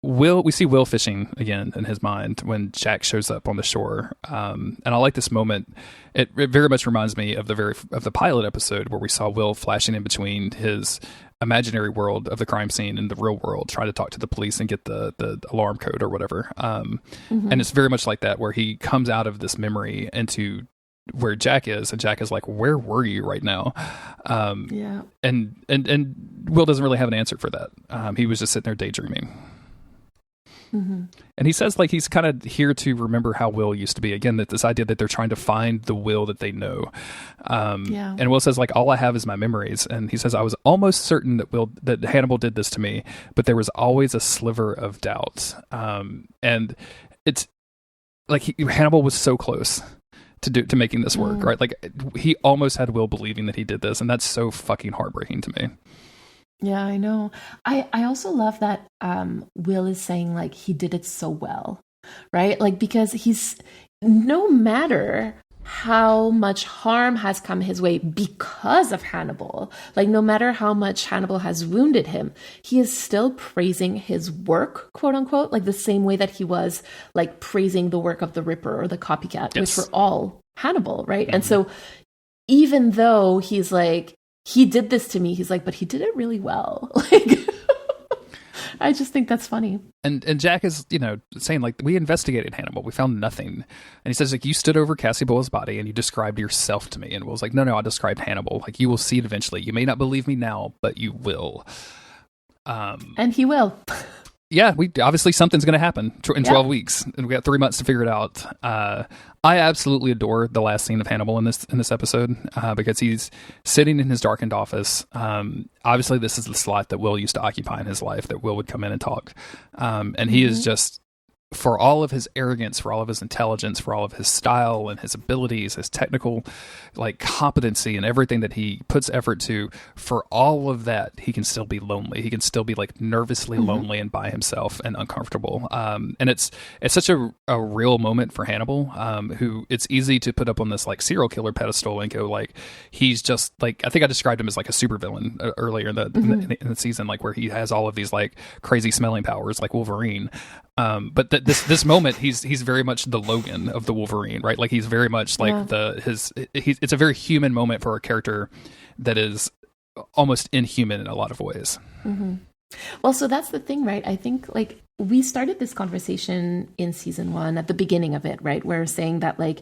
We see Will fishing again in his mind when Jack shows up on the shore, and I like this moment. It very much reminds me of the pilot episode where we saw Will flashing in between his imaginary world of the crime scene and the real world, trying to talk to the police and get the alarm code or whatever. And it's very much like that, where he comes out of this memory into where Jack is, and Jack is like, "Where were you right now?" And Will doesn't really have an answer for that. He was just sitting there daydreaming. And he says like he's kind of here to remember how Will used to be. Again, that this idea that they're trying to find the Will that they know. And Will says like, all I have is my memories. And he says, I was almost certain that Hannibal did this to me, but there was always a sliver of doubt. And it's like Hannibal was so close to making this work, right? Like he almost had Will believing that he did this, and that's so fucking heartbreaking to me. Yeah, I know. I also love that Will is saying like he did it so well, right? Like because he's, no matter how much harm has come his way because of Hannibal, like no matter how much Hannibal has wounded him, he is still praising his work, quote unquote, like the same way that he was like praising the work of the Ripper or the copycat, which were all Hannibal, right? And so even though he's like, he did this to me, he's like, but he did it really well. Like, I just think that's funny. And Jack is, saying like, we investigated Hannibal, we found nothing. And he says like, you stood over Cassie Boyle's body and you described yourself to me. And Will's like, no, I described Hannibal. Like, you will see it eventually. You may not believe me now, but you will. And he will. Yeah, obviously something's going to happen in 12 weeks, and we got 3 months to figure it out. I absolutely adore the last scene of Hannibal in this episode because he's sitting in his darkened office. Obviously, this is the slot that Will used to occupy in his life, that Will would come in and talk. And he is just, for all of his arrogance, for all of his intelligence, for all of his style and his abilities, his technical like competency and everything that he puts effort to, for all of that, he can still be lonely. He can still be like nervously lonely and by himself and uncomfortable. And it's such a real moment for Hannibal, who it's easy to put up on this like serial killer pedestal and go like, he's just like, I think I described him as like a supervillain earlier in the season, like where he has all of these like crazy smelling powers like Wolverine. But this moment, he's very much the Logan of the Wolverine, right? Like he's very much like it's a very human moment for a character that is almost inhuman in a lot of ways. Well, so that's the thing, right? I think like we started this conversation in season 1 at the beginning of it, right? Where we're saying that like,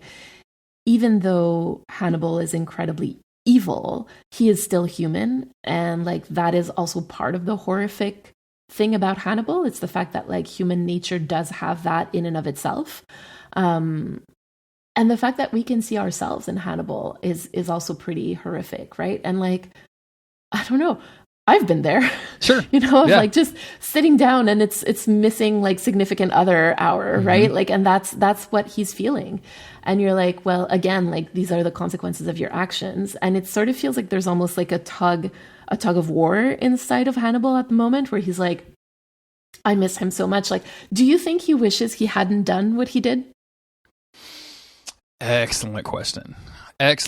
even though Hannibal is incredibly evil, he is still human. And like, that is also part of the horrific thing about Hannibal. It's the fact that like human nature does have that in and of itself. And the fact that we can see ourselves in Hannibal is also pretty horrific, right? And like, I don't know, I've been there. Sure. Like just sitting down and it's missing like significant other hour, right? Like, and that's what he's feeling. And you're like, well, again, like these are the consequences of your actions. And it sort of feels like there's almost like a tug of war inside of Hannibal at the moment, where he's like, I miss him so much. Like, do you think he wishes he hadn't done what he did? Excellent question. And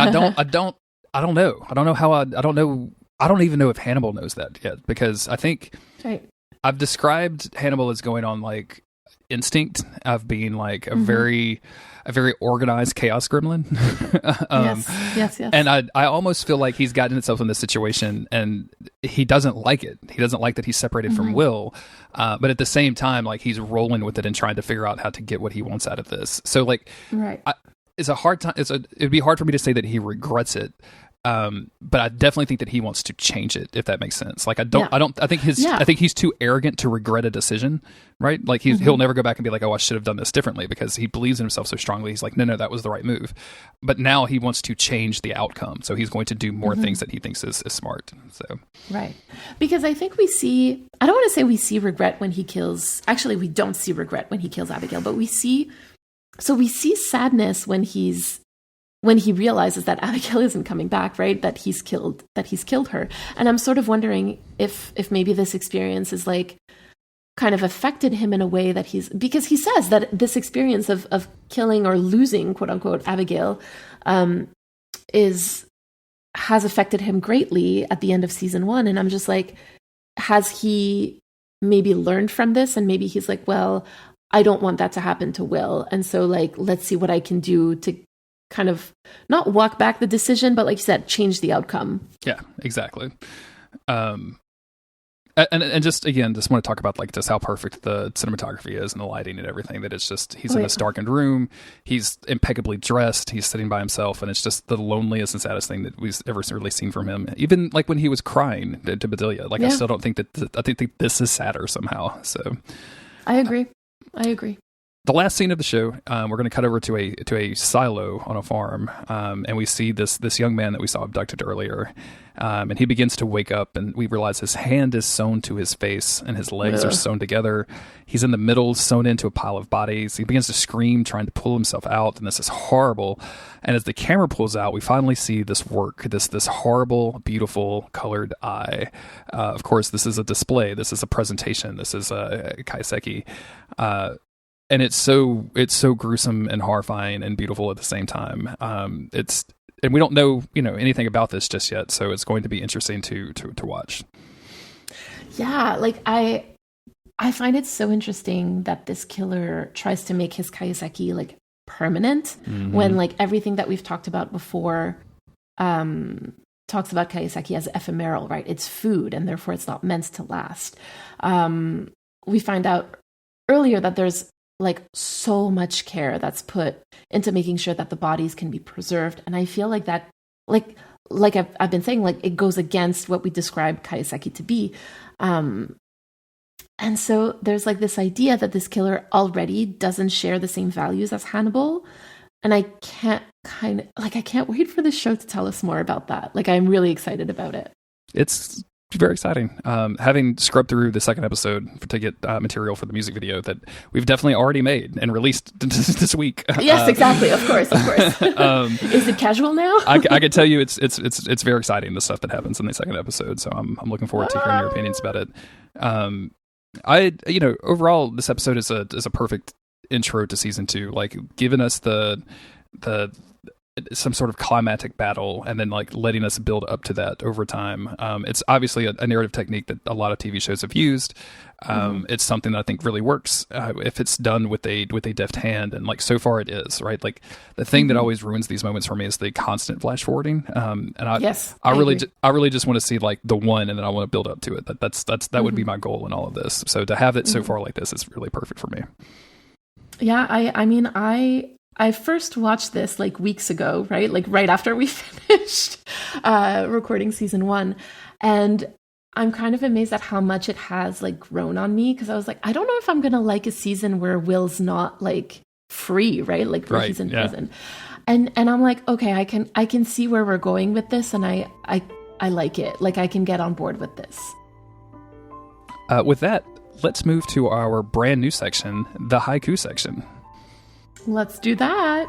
I don't even know if Hannibal knows that yet, because I think I've described Hannibal as going on like instinct of being like a very organized chaos gremlin. Yes. And I almost feel like he's gotten himself in this situation and he doesn't like it. He doesn't like that he's separated from Will. But at the same time, like he's rolling with it and trying to figure out how to get what he wants out of this. So like, it's a hard time. It'd be hard for me to say that he regrets it. But I definitely think that he wants to change it, if that makes sense. Like, I think he's too arrogant to regret a decision, right? Like he'll never go back and be like, oh, I should have done this differently, because he believes in himself so strongly. He's like, no, that was the right move. But now he wants to change the outcome. So he's going to do more things that he thinks is smart. So, right. Because I think I don't want to say we see regret when he kills, actually we don't see regret when he kills Abigail, but we see sadness when he realizes that Abigail isn't coming back, right? That he's killed her. And I'm sort of wondering if maybe this experience is like kind of affected him in a way that because he says that this experience of killing or losing, quote unquote, Abigail, has affected him greatly at the end of season 1. And I'm just like, has he maybe learned from this? And maybe he's like, well, I don't want that to happen to Will. And so like, let's see what I can do to kind of not walk back the decision, but like you said, change the outcome. Yeah, exactly. And just again, just want to talk about like just how perfect the cinematography is and the lighting and everything. That it's just he's in this darkened room, he's impeccably dressed, he's sitting by himself, and it's just the loneliest and saddest thing that we've ever really seen from him. Even like when he was crying to Bedelia, like I still don't think that I think this is sadder somehow. So I agree. The last scene of the show, we're going to cut over to a silo on a farm, and we see this young man that we saw abducted earlier, and he begins to wake up, and we realize his hand is sewn to his face, and his legs are sewn together. He's in the middle, sewn into a pile of bodies. He begins to scream, trying to pull himself out, and this is horrible. And as the camera pulls out, we finally see this work, this horrible, beautiful, colored eye. Of course, this is a display. This is a presentation. This is a kaiseki. And it's so gruesome and horrifying and beautiful at the same time. And we don't know anything about this just yet, so it's going to be interesting to watch. Yeah, like I find it so interesting that this killer tries to make his kaiseki like permanent, when like everything that we've talked about before talks about kaiseki as ephemeral, right? It's food, and therefore it's not meant to last. We find out earlier that there's like so much care that's put into making sure that the bodies can be preserved. And I feel like that, like I've been saying, like it goes against what we describe kaiseki to be. And so there's like this idea that this killer already doesn't share the same values as Hannibal. And I can't wait for the show to tell us more about that. Like I'm really excited about it. It's very exciting. Having scrubbed through the second episode to get material for the music video that we've definitely already made and released this week. Yes, exactly. Of course. Is it casual now? I can tell you it's very exciting, the stuff that happens in the second episode. So I'm looking forward to hearing your opinions about it. Overall, this episode is a perfect intro to season 2, like giving us the some sort of climactic battle and then like letting us build up to that over time. It's obviously a narrative technique that a lot of TV shows have used. It's something that I think really works if it's done with a deft hand, and like so far it is, right? Like the thing that always ruins these moments for me is the constant flash forwarding. I really just want to see like the one, and then I want to build up to it. That would be my goal in all of this. So to have it so far like this is really perfect for me. Yeah, I first watched this like weeks ago, right? Like right after we finished recording season 1. And I'm kind of amazed at how much it has like grown on me, because I was like, I don't know if I'm going to like a season where Will's not like free, right? Like where he's in prison. And I'm like, okay, I can see where we're going with this, and I like it. Like I can get on board with this. With that, let's move to our brand new section, the haiku section. Let's do that.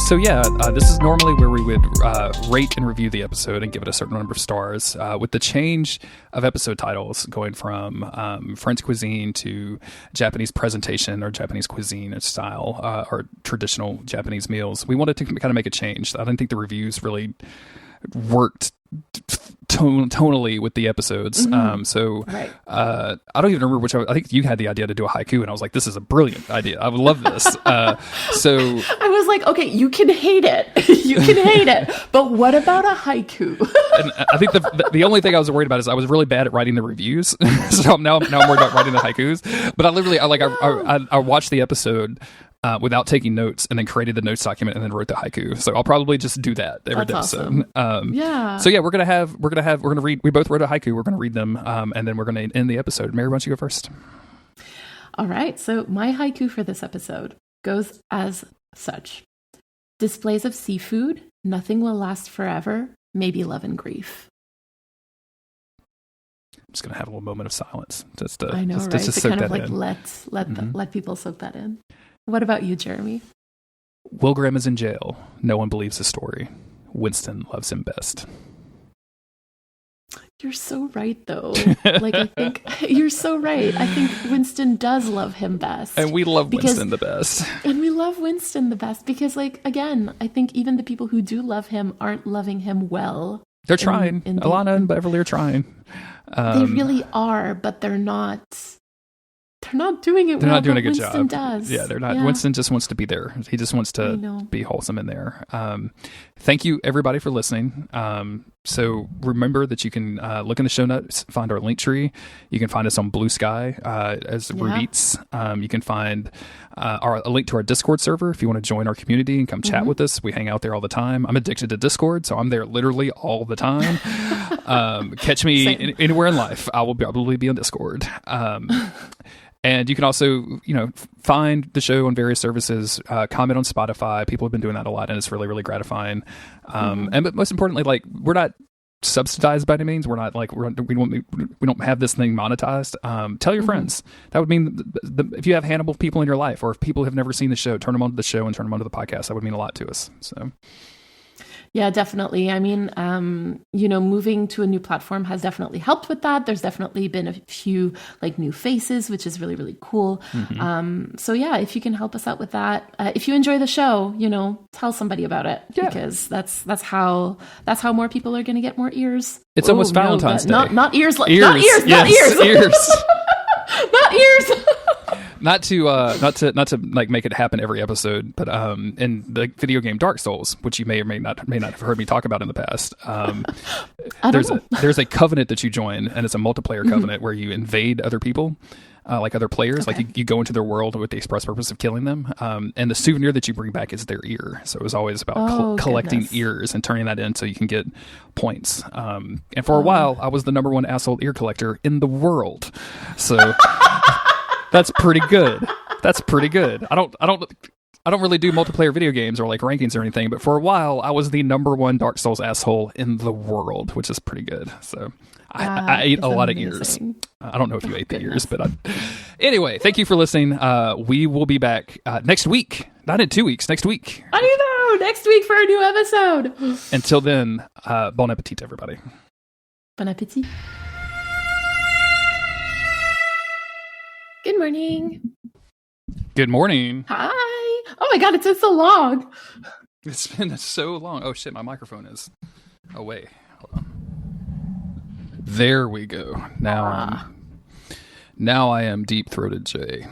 So this is normally where we would rate and review the episode and give it a certain number of stars. With the change of episode titles going from French cuisine to Japanese presentation or Japanese cuisine or style or traditional Japanese meals, we wanted to kind of make a change. I didn't think the reviews really worked tonally with the episodes. So Right. I don't even remember which. I think you had the idea to do a haiku, and I was like, "This is a brilliant idea. I would love this." So I was like, okay, you can hate it. You can hate it. But what about a haiku? and I think the only thing I was worried about is I was really bad at writing the reviews. So now I'm worried about writing the haikus. But I watched the episode without taking notes, and then created the notes document, and then wrote the haiku. So I'll probably just do that every That's episode. awesome. Yeah. So yeah, we're gonna read. We both wrote a haiku. We're gonna read them, and then we're gonna end the episode. Mary, why don't you go first? All right. So my haiku for this episode goes as such: displays of seafood, nothing will last forever, maybe love and grief. I'm just gonna have a little moment of silence, just to I know, right? just to To soak kind of that like in. let people soak that in. What about you, Jeremy? Will Graham is in jail. No one believes his story. Winston loves him best. You're so right, though. Like, I think you're so right. I think Winston does love him best. And we love Winston the best. And we love Winston the best because, like, again, I think even the people who do love him aren't loving him well. They're trying. Alana and Beverly are trying. They really are, but they're not. They're not doing it. They're well, not doing a but good Winston job. does. Yeah, they're not. Yeah. Winston just wants to be there. He just wants to be wholesome in there. Thank you, everybody, for listening. So remember that you can look in the show notes, find our link tree. You can find us on Blue Sky as Roots. You can find a link to our Discord server if you want to join our community and come chat with us. We hang out there all the time. I'm addicted to Discord, so I'm there literally all the time. Catch me anywhere in life. I will probably be on Discord. And you can also, find the show on various services, comment on Spotify. People have been doing that a lot, and it's really, really gratifying. But most importantly, like, we're not subsidized by any means. We're not like we don't have this thing monetized. Tell your friends. That would mean if you have Hannibal people in your life, or if people have never seen the show, turn them onto the show and turn them onto the podcast. That would mean a lot to us. So. Yeah, definitely. I mean, moving to a new platform has definitely helped with that. There's definitely been a few like new faces, which is really, really cool. So yeah, if you can help us out with that, if you enjoy the show, tell somebody about it because that's how more people are going to get more ears. It's almost Valentine's Day. Not ears, ears. Not ears, yes, not ears. Not ears. Not to like make it happen every episode, but in the video game Dark Souls, which you may or may not have heard me talk about in the past, there's a covenant that you join, and it's a multiplayer covenant where you invade other people, like other players. Okay. Like you go into their world with the express purpose of killing them, and the souvenir that you bring back is their ear. So it was always about collecting ears and turning that in so you can get points. And for a while, I was the number one asshole ear collector in the world. So. That's pretty good. I don't really do multiplayer video games or like rankings or anything, but for a while I was the number one Dark Souls asshole in the world, which is pretty good. So I ate a lot of ears. I don't know if you ate the ears, but anyway, thank you for listening. We will be back next week, not in 2 weeks, next week. I know, next week for a new episode. Until then, bon appetit, everybody. Bon appetit. Good morning. Good morning. Hi. Oh my God, it's been so long. It's been so long. Oh shit, my microphone is away. Hold on. There we go. Now I am deep-throated Jay.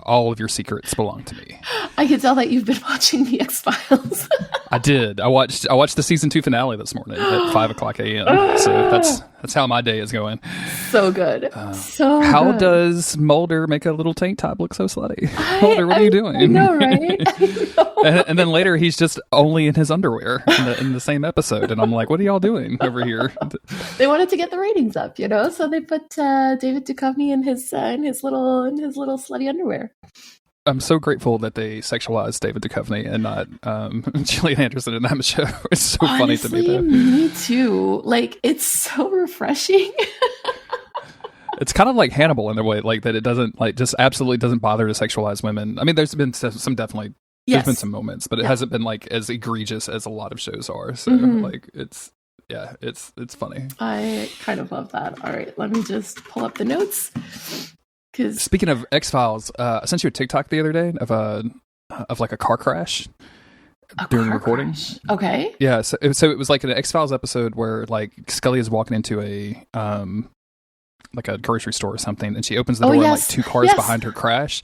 All of your secrets belong to me. I can tell that you've been watching the X-Files. I did. I watched the season 2 finale this morning at 5:00 a.m. So that's how my day is going. So good. How does Mulder make a little tank top look so slutty? Mulder, what are you doing? I know, right? I know. And then later he's just only in his underwear in the same episode, and I'm like, what are y'all doing over here? They wanted to get the ratings up, so they put David Duchovny in his little slutty underwear. I'm so grateful that they sexualized David Duchovny and not Gillian Anderson in that show. It's so funny to me. Though. Me too. Like, it's so refreshing. It's kind of like Hannibal in a way, like that it doesn't just absolutely doesn't bother to sexualize women. I mean, there's been some definitely. There's been some moments, but it hasn't been like as egregious as a lot of shows are. So like it's funny. I kind of love that. All right, let me just pull up the notes. Speaking of X-Files, I sent you a TikTok the other day of like a car crash, during car recording. crash. Okay. Yeah, so it was like an X-Files episode where like Scully is walking into a like a grocery store or something, and she opens the door and like two cars behind her crash.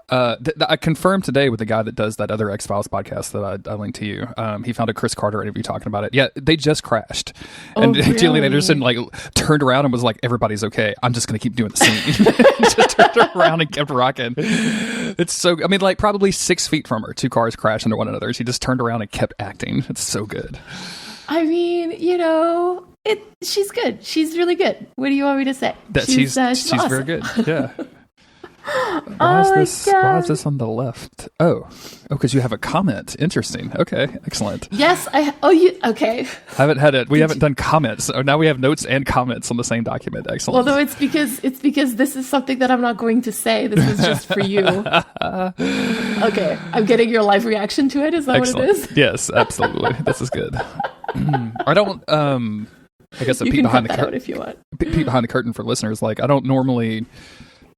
I confirmed today with the guy that does that other X-Files podcast that I linked to you. He found a Chris Carter interview talking about it. Yeah, they just crashed. And really? Gillian Anderson like turned around and was like, everybody's okay. I'm just going to keep doing the scene. Just turned around and kept rocking. It's so, I mean, like probably 6 feet from her, two cars crashed into one another. She just turned around and kept acting. It's so good. I mean, she's good. She's really good. What do you want me to say? She's awesome. very good. Yeah. Why is this on the left? Oh, because you have a comment. Interesting. Okay, excellent. Yes, okay. Haven't had it. We haven't done comments. So now we have notes and comments on the same document. Excellent. Although it's because this is something that I'm not going to say. This is just for you. Okay, I'm getting your live reaction to it. Is that excellent. What it is? Yes, absolutely. This is good. I don't. I guess a you peek can behind cut the that out if you want. peek behind the curtain for listeners. Like I don't normally.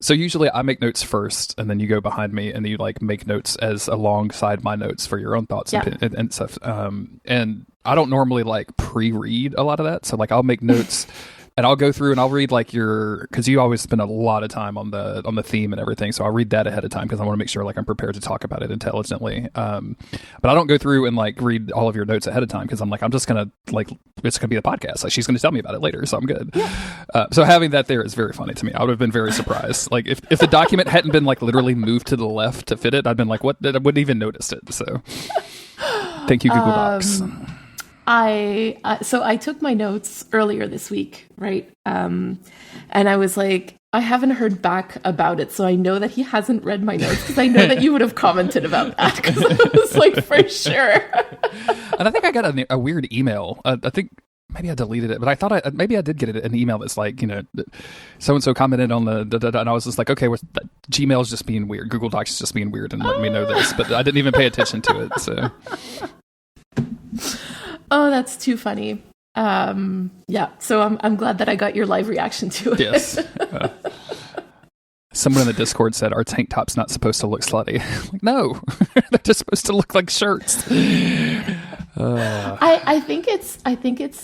So usually I make notes first, and then you go behind me, and you like make notes as alongside my notes for your own thoughts and stuff. And I don't normally like pre-read a lot of that. So like I'll make notes, and I'll go through and I'll read like because you always spend a lot of time on the theme and everything. So I'll read that ahead of time because I want to make sure like I'm prepared to talk about it intelligently. But I don't go through and like read all of your notes ahead of time because I'm like, I'm just gonna like, it's gonna be a podcast. Like she's gonna tell me about it later, so I'm good. Yeah. So having that there is very funny to me. I would have been very surprised. Like if the document hadn't been like literally moved to the left to fit it, I'd been like, what? I wouldn't even noticed it. So thank you, Google Docs. So I took my notes earlier this week, right? And I was like, I haven't heard back about it, so I know that he hasn't read my notes because I know that you would have commented about that because I was like, for sure. And I think I got a weird email. I think maybe I deleted it, but I thought maybe I did get an email that's like, so and so commented on the and I was just like, okay, Gmail's just being weird. Google Docs is just being weird and letting me know this, but I didn't even pay attention to it. So. Oh, that's too funny. Yeah, so I'm glad that I got your live reaction to it. Yes. Someone in the Discord said our tank top's not supposed to look slutty. Like, no, they're just supposed to look like shirts. I think it's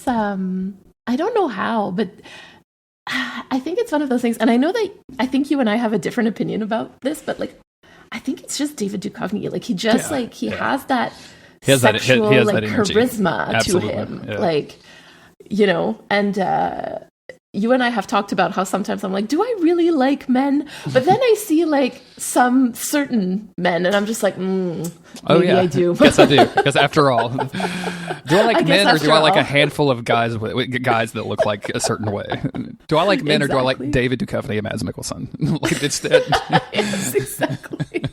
I don't know how, but I think it's one of those things. And I know that I think you and I have a different opinion about this, but like I think it's just David Duchovny. Like he just he has that. He has sexual, that charisma Absolutely. To him, like, and you and I have talked about how sometimes I'm like, do I really like men? But then I see like some certain men, and I'm just like, maybe I do. Yes, I do. Because after all, do I like men or do I like a handful of guys guys that look like a certain way? Do I like men or do I like David Duchovny and Mads Mikkelsen? Like it's that. Yes, exactly.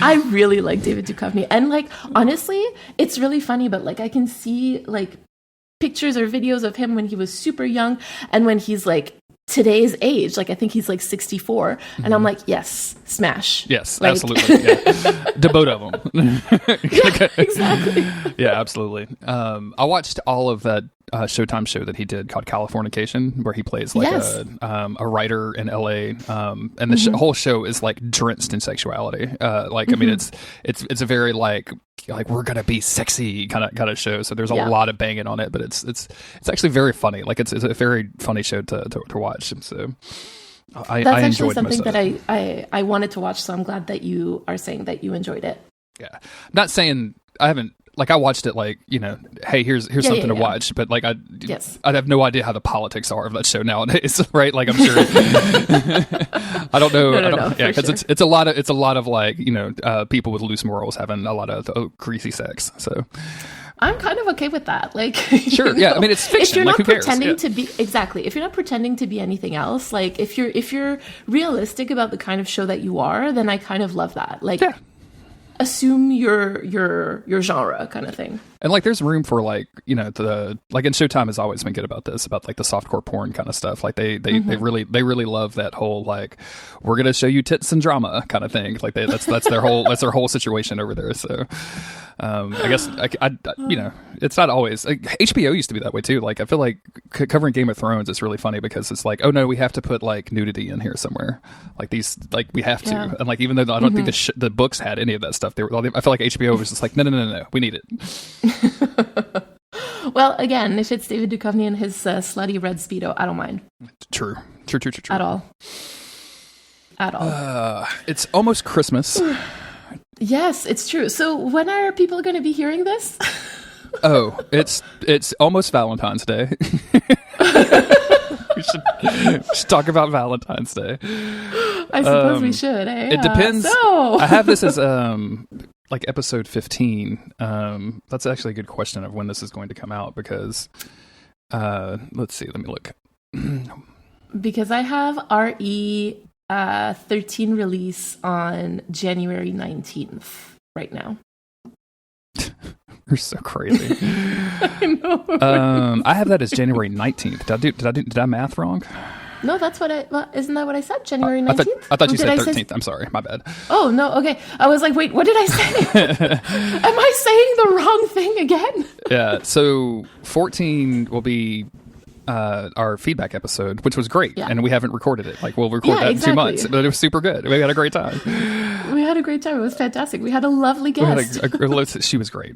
I really like David Duchovny, and like honestly, it's really funny. But like I can see like pictures or videos of him when he was super young and when he's like today's age, like I think he's like 64, and I'm like, yes, smash. Yes, like, absolutely. Yeah. The both of them. Yeah, exactly. Yeah, absolutely. I watched all of that Showtime show that he did called Californication, where he plays like a writer in LA, and the whole show is like drenched in sexuality. I mean, it's a very like we're gonna be sexy kind of show. So there's a lot of banging on it, but it's actually very funny. Like it's a very funny show to watch. So I that's enjoyed actually something that I wanted to watch. So I'm glad that you are saying that you enjoyed it. Yeah, I'm not saying I haven't. Like I watched it, like hey, here's something to watch, but like I have no idea how the politics are of that show nowadays, right? Like I'm sure I don't know, because it's a lot of like people with loose morals having a lot of greasy sex. So I'm kind of okay with that. Like sure, yeah. I mean, it's fiction. If you're not like, pretending to be if you're not pretending to be anything else, like if you're realistic about the kind of show that you are, then I kind of love that. Like. Yeah. Assume your genre kind of thing. And like there's room for like the like in Showtime has always been good about this, about like the softcore porn kind of stuff. Like they really love that whole like we're gonna show you tits and drama kind of thing. Like that's their whole situation over there. So I guess you know, it's not always like, HBO used to be that way too. Like I feel like covering Game of Thrones is really funny because it's like, oh no, we have to put like nudity in here somewhere. Like these, like we have to. Yeah. And like even though I don't think the books had any of that stuff, I feel like HBO was just like, no, we need it. Well, again, if it's David Duchovny and his slutty red Speedo, I don't mind. True. At all. It's almost Christmas. Yes, it's true. So when are people going to be hearing this? Oh, it's almost Valentine's Day. we should talk about Valentine's Day. I suppose we should, eh? It depends. So. I have this as like episode 15. That's actually a good question of when this is going to come out because let's see, let me look. Because I have RE 13 release on January 19th right now. You're so crazy. I know. I have that as January 19th. Did I math wrong? No, that's what isn't that what I said? January 19th? I thought you said Did 13th. I'm sorry. My bad. Oh, no. Okay. I was like, wait, what did I say? Am I saying the wrong thing again? Yeah. So 14 will be our feedback episode, which was great. Yeah. And we haven't recorded it. Like, we'll record that in 2 months. But it was super good. We had a great time. We had a great time. It was fantastic. We had a lovely guest. She was great.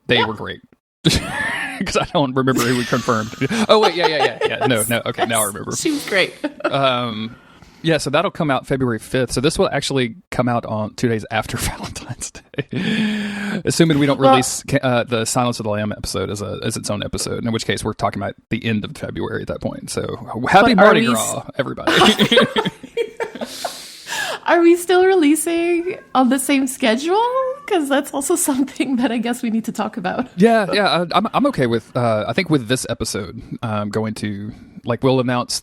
They were great. Because I don't remember who we confirmed. Oh, wait. Yeah. No. Okay, now I remember. She was great. Yeah, so that'll come out February 5th. So this will actually come out on 2 days after Valentine's Day. Assuming we don't release the Silence of the Lamb episode as its own episode, in which case we're talking about the end of February at that point. So happy Mardi Gras, everybody. Are we still releasing on the same schedule? Because that's also something that I guess we need to talk about. Yeah. I'm okay with, I think with this episode, going to, like, we'll announce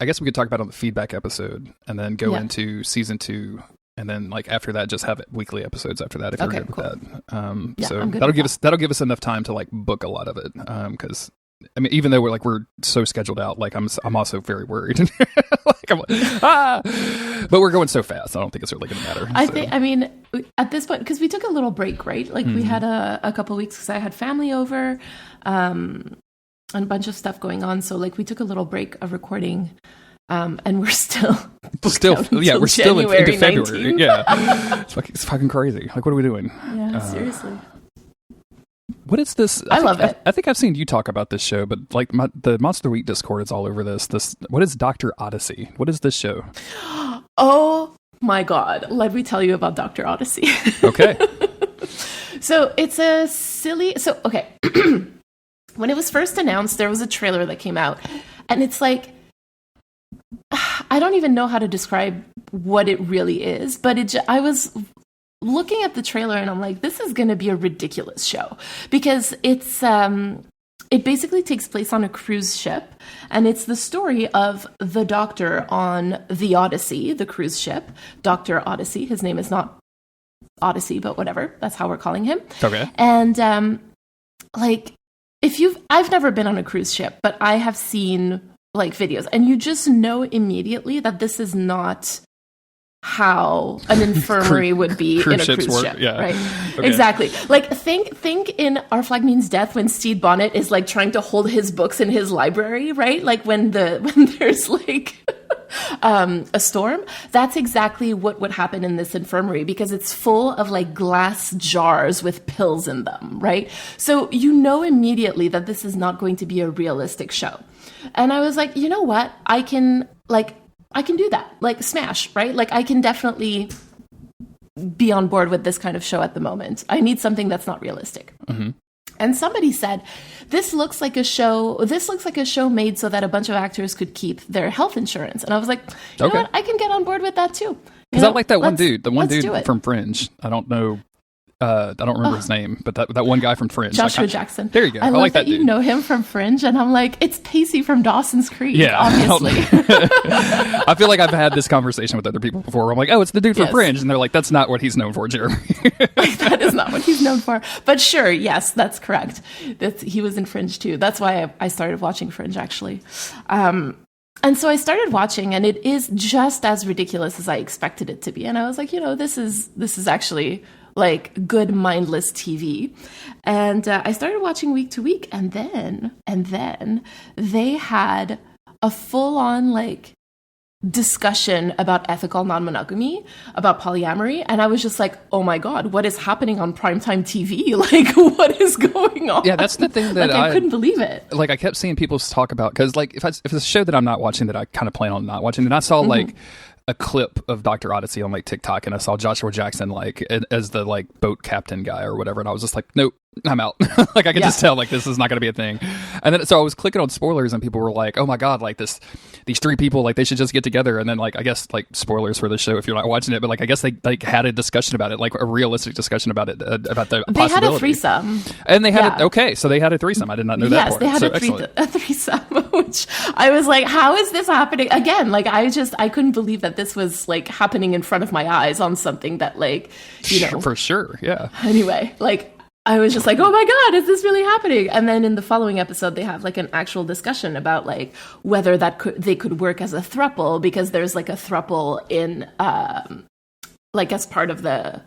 I guess we could talk about it on the feedback episode and then go into season 2. And then, like, after that, just have weekly episodes after that if you're good with that. So that'll give us enough time to, like, book a lot of it. Because I mean, even though we're so scheduled out, like I'm also very worried. But we're going so fast, I don't think it's really going to matter. I mean, at this point, because we took a little break, right? Like we had a couple weeks because I had family over, and a bunch of stuff going on. So like we took a little break of recording, and we're still we're still into February. Yeah, it's fucking crazy. Like, what are we doing? Yeah, seriously. What is this? I love it. I think I've seen you talk about this show, but like the Monster Week Discord is all over this. What is Dr. Odyssey? What is this show? Oh my God. Let me tell you about Dr. Odyssey. Okay. So it's okay. When it was first announced, there was a trailer that came out, and it's like, I don't even know how to describe what it really is, but I was looking at the trailer and I'm like, this is going to be a ridiculous show because it basically takes place on a cruise ship, and it's the story of the doctor on the Odyssey, the cruise ship, Dr. Odyssey. His name is not Odyssey, but whatever. That's how we're calling him. Okay. And like, I've never been on a cruise ship, but I have seen like videos, and you just know immediately that this is not how an infirmary would be in a cruise ship, right? Okay. Exactly. Like think in Our Flag Means Death when Stede Bonnet is like trying to hold his books in his library, right? Like when there's like a storm, that's exactly what would happen in this infirmary because it's full of like glass jars with pills in them, right? So you know immediately that this is not going to be a realistic show. And I was like, you know what? I can do that. Like, smash, right? Like, I can definitely be on board with this kind of show at the moment. I need something that's not realistic. Mm-hmm. And somebody said, this looks like a show made so that a bunch of actors could keep their health insurance. And I was like, you know what? I can get on board with that too. Because I like that one dude, from Fringe. I don't know. I don't remember his name, but that one guy from Fringe. Joshua Jackson. There you go. I love like that you dude. know him from Fringe, and I'm like, it's Pacey from Dawson's Creek, obviously. I feel like I've had this conversation with other people before. Where I'm like, oh, it's the dude from Fringe, and they're like, that's not what he's known for, Jeremy. That is not what he's known for. But sure, yes, that's correct. He was in Fringe too. That's why I started watching Fringe, actually. And so I started watching, and it is just as ridiculous as I expected it to be. And I was like, this is actually like good mindless TV. And I started watching week to week, and then they had a full on like discussion about ethical non-monogamy, about polyamory, and I was just like, oh my god, what is happening on primetime TV? Like, what is going on? Yeah, that's the thing that like, I couldn't believe it. Like, I kept seeing people talk about, because like if it's a show that I'm not watching that I kind of plan on not watching, and I saw like a clip of Dr. Odyssey on like TikTok, and I saw Joshua Jackson like as the like boat captain guy or whatever, and I was just like, nope, I'm out. Like, I could just tell like this is not going to be a thing. And then so I was clicking on spoilers, and people were like, oh my god, like these three people, like they should just get together. And then like, I guess like spoilers for the show if you're not watching it, but like I guess they like had a discussion about it, like a realistic discussion about it, about the they possibility. had a threesome, and they had so they had a threesome. I did not know that part. Yes, they had a threesome, which I was like, how is this happening again? Like, I couldn't believe that this was like happening in front of my eyes on something that, like, you know, for sure, yeah. Anyway, like, I was just like, oh my god, is this really happening? And then in the following episode, they have like an actual discussion about like whether they could work as a throuple, because there's like a throuple in like as part of the,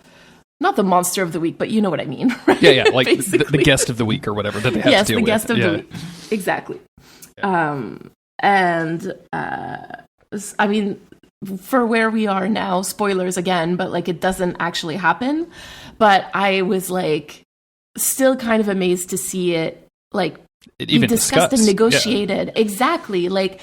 not the monster of the week, but you know what I mean, right? Yeah, like the guest of the week or whatever that they have to deal with. Yes, the guest of the week, exactly. Yeah. I mean, for where we are now, spoilers again, but like it doesn't actually happen. But I was like still kind of amazed to see it like even discussed and negotiated. Yeah. Exactly, like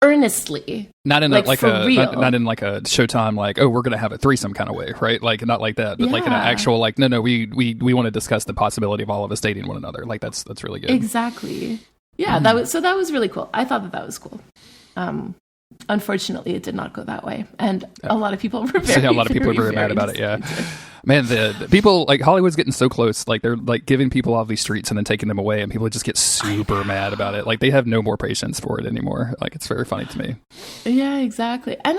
earnestly. Not in like, not in like a Showtime like, oh, we're gonna have a threesome kind of way, right? Like not like that, but like in an actual like, no, we want to discuss the possibility of all of us dating one another. Like that's really good. Exactly. Yeah, that was really cool. I thought that was cool. Unfortunately, it did not go that way, and a lot of people were very mad about it. Yeah, man, the people like Hollywood's getting so close. Like they're like giving people off these streets and then taking them away, and people just get super mad about it. Like they have no more patience for it anymore. Like it's very funny to me. Yeah, exactly. And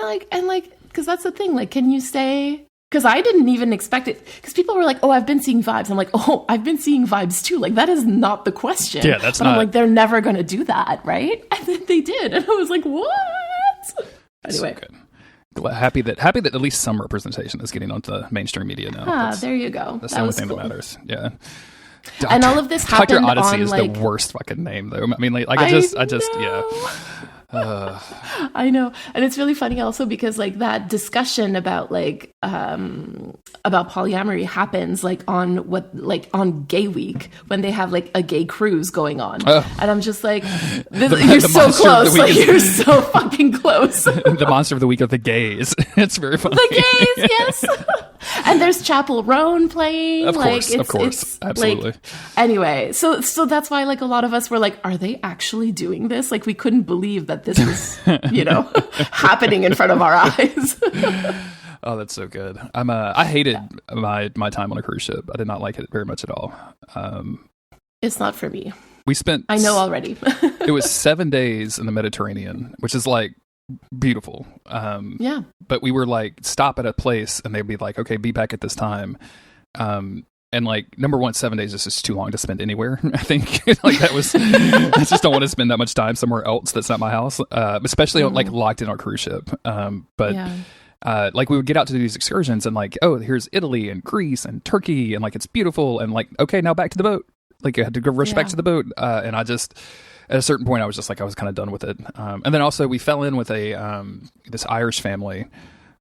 because that's the thing. Like, can you say? Because I didn't even expect it. Because people were like, "Oh, I've been seeing vibes." I'm like, "Oh, I've been seeing vibes too." Like that is not the question. Yeah, that's but not. I'm like, they're never going to do that, right? And then they did, and I was like, "What?" Anyway, so good. Happy that at least some representation is getting onto mainstream media now. There you go. That's the only thing that matters. Yeah. And all of this happened Dr. Odyssey on, is like, the worst fucking name, though. I mean, like I just yeah. I know, and it's really funny also because like that discussion about like about polyamory happens like on Gay Week when they have like a gay cruise going on, and I'm just like, you're so close, like you're so fucking close. The monster of the week of the gays. It's very funny. The gays, yes. And there's Chapel Roan playing. Of course, absolutely. Like, anyway, so that's why like a lot of us were like, are they actually doing this? Like we couldn't believe that this was, happening in front of our eyes. Oh, that's so good. I hated my time on a cruise ship. I did not like it very much at all. It's not for me. I know already. It was 7 days in the Mediterranean, which is like beautiful. Yeah. But we were like stop at a place and they'd be like, okay, be back at this time. And like, number one, 7 days is just too long to spend anywhere. I think like I just don't want to spend that much time somewhere else that's not my house, especially like locked in our cruise ship. Like we would get out to do these excursions and like, oh, here's Italy and Greece and Turkey and like it's beautiful and like, okay, now back to the boat. Like I had to go rush back to the boat, and I just at a certain point I was just like I was kind of done with it. And then also we fell in with this Irish family.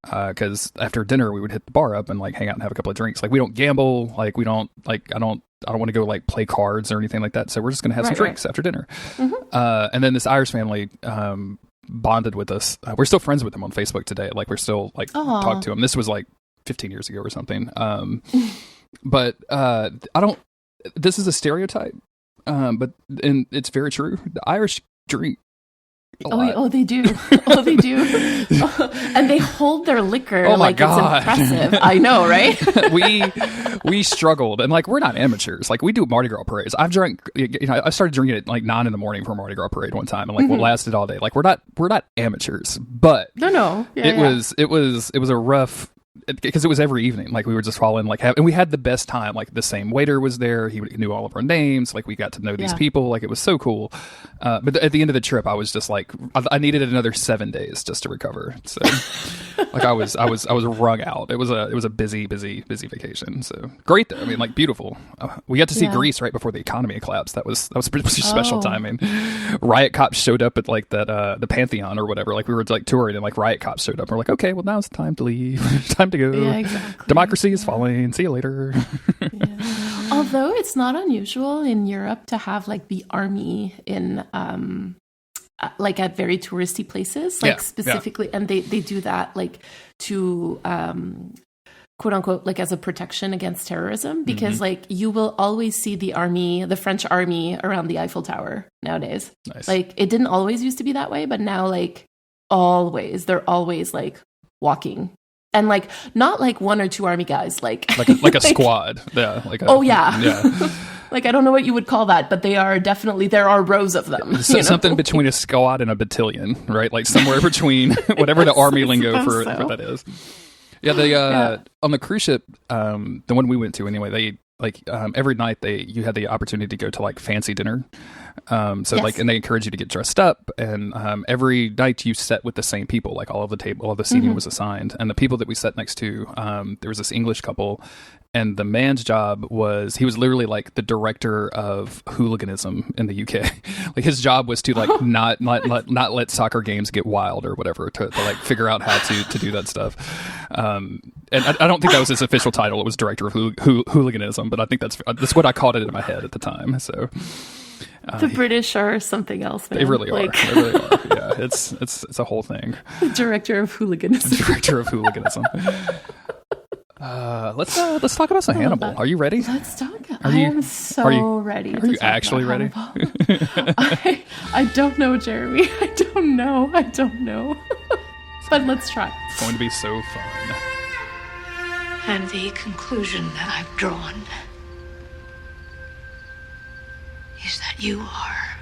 Because after dinner we would hit the bar up and like hang out and have a couple of drinks. Like we don't gamble. Like we don't like I don't want to go like play cards or anything like that. So we're just gonna have some drinks after dinner. Mm-hmm. And then this Irish family bonded with us. We're still friends with them on Facebook today. Like we're still like talk to them. This was like 15 years ago or something. But I don't. This is a stereotype, but it's very true. The Irish drink. Oh, they do. Oh, they do. And they hold their liquor like God. It's impressive. I know, right? we struggled, and like we're not amateurs. Like we do Mardi Gras parades. I've drank. I started drinking at like 9 a.m. for a Mardi Gras parade one time, and like we lasted all day. Like we're not amateurs, but no. Yeah, it was a rough because it was every evening. Like we were just following, and we had the best time. Like the same waiter was there. He knew all of our names. Like we got to know these people. Like it was so cool. But at the end of the trip, I was just like, I needed another 7 days just to recover. So like I was wrung out. It was a busy vacation. So great though. I mean, like beautiful. We got to see Greece right before the economy collapsed. That was pretty special timing. Riot cops showed up at like that the Pantheon or whatever. Like we were like touring and like riot cops showed up. We're like, okay, well now's the time to leave. Time to go. Yeah, exactly. Democracy is falling. See you later. Although it's not unusual in Europe to have like the army in like at very touristy places, like specifically, and they do that like to quote unquote, like as a protection against terrorism, because like you will always see the French army around the Eiffel Tower nowadays. Nice. Like it didn't always used to be that way, but now like they're always like walking. And like not like one or two army guys, like a squad. Yeah. Yeah. Like I don't know what you would call that, but there are rows of them. Something between a squad and a battalion, right? Like somewhere between whatever the army lingo for that is. Yeah, on the cruise ship, the one we went to anyway, they like every night you had the opportunity to go to like fancy dinner. And they encourage you to get dressed up, and every night you sat with the same people, like all of the seating was assigned, and the people that we sat next to, there was this English couple, and the man's job was, he was literally like the director of hooliganism in the UK. Like his job was to like not let soccer games get wild or whatever, to like figure out how to do that stuff. And I don't think that was his official title. It was director of hooliganism, but I think that's what I called it in my head at the time. So. The British are something else, man. They really are. They really are. Yeah, it's a whole thing. The director of hooliganism. Let's talk about some Hannibal. Are you ready? Let's talk. I am so ready. Are you actually ready? I don't know, Jeremy. I don't know. But let's try. It's going to be so fun. And the conclusion that I've drawn is that you are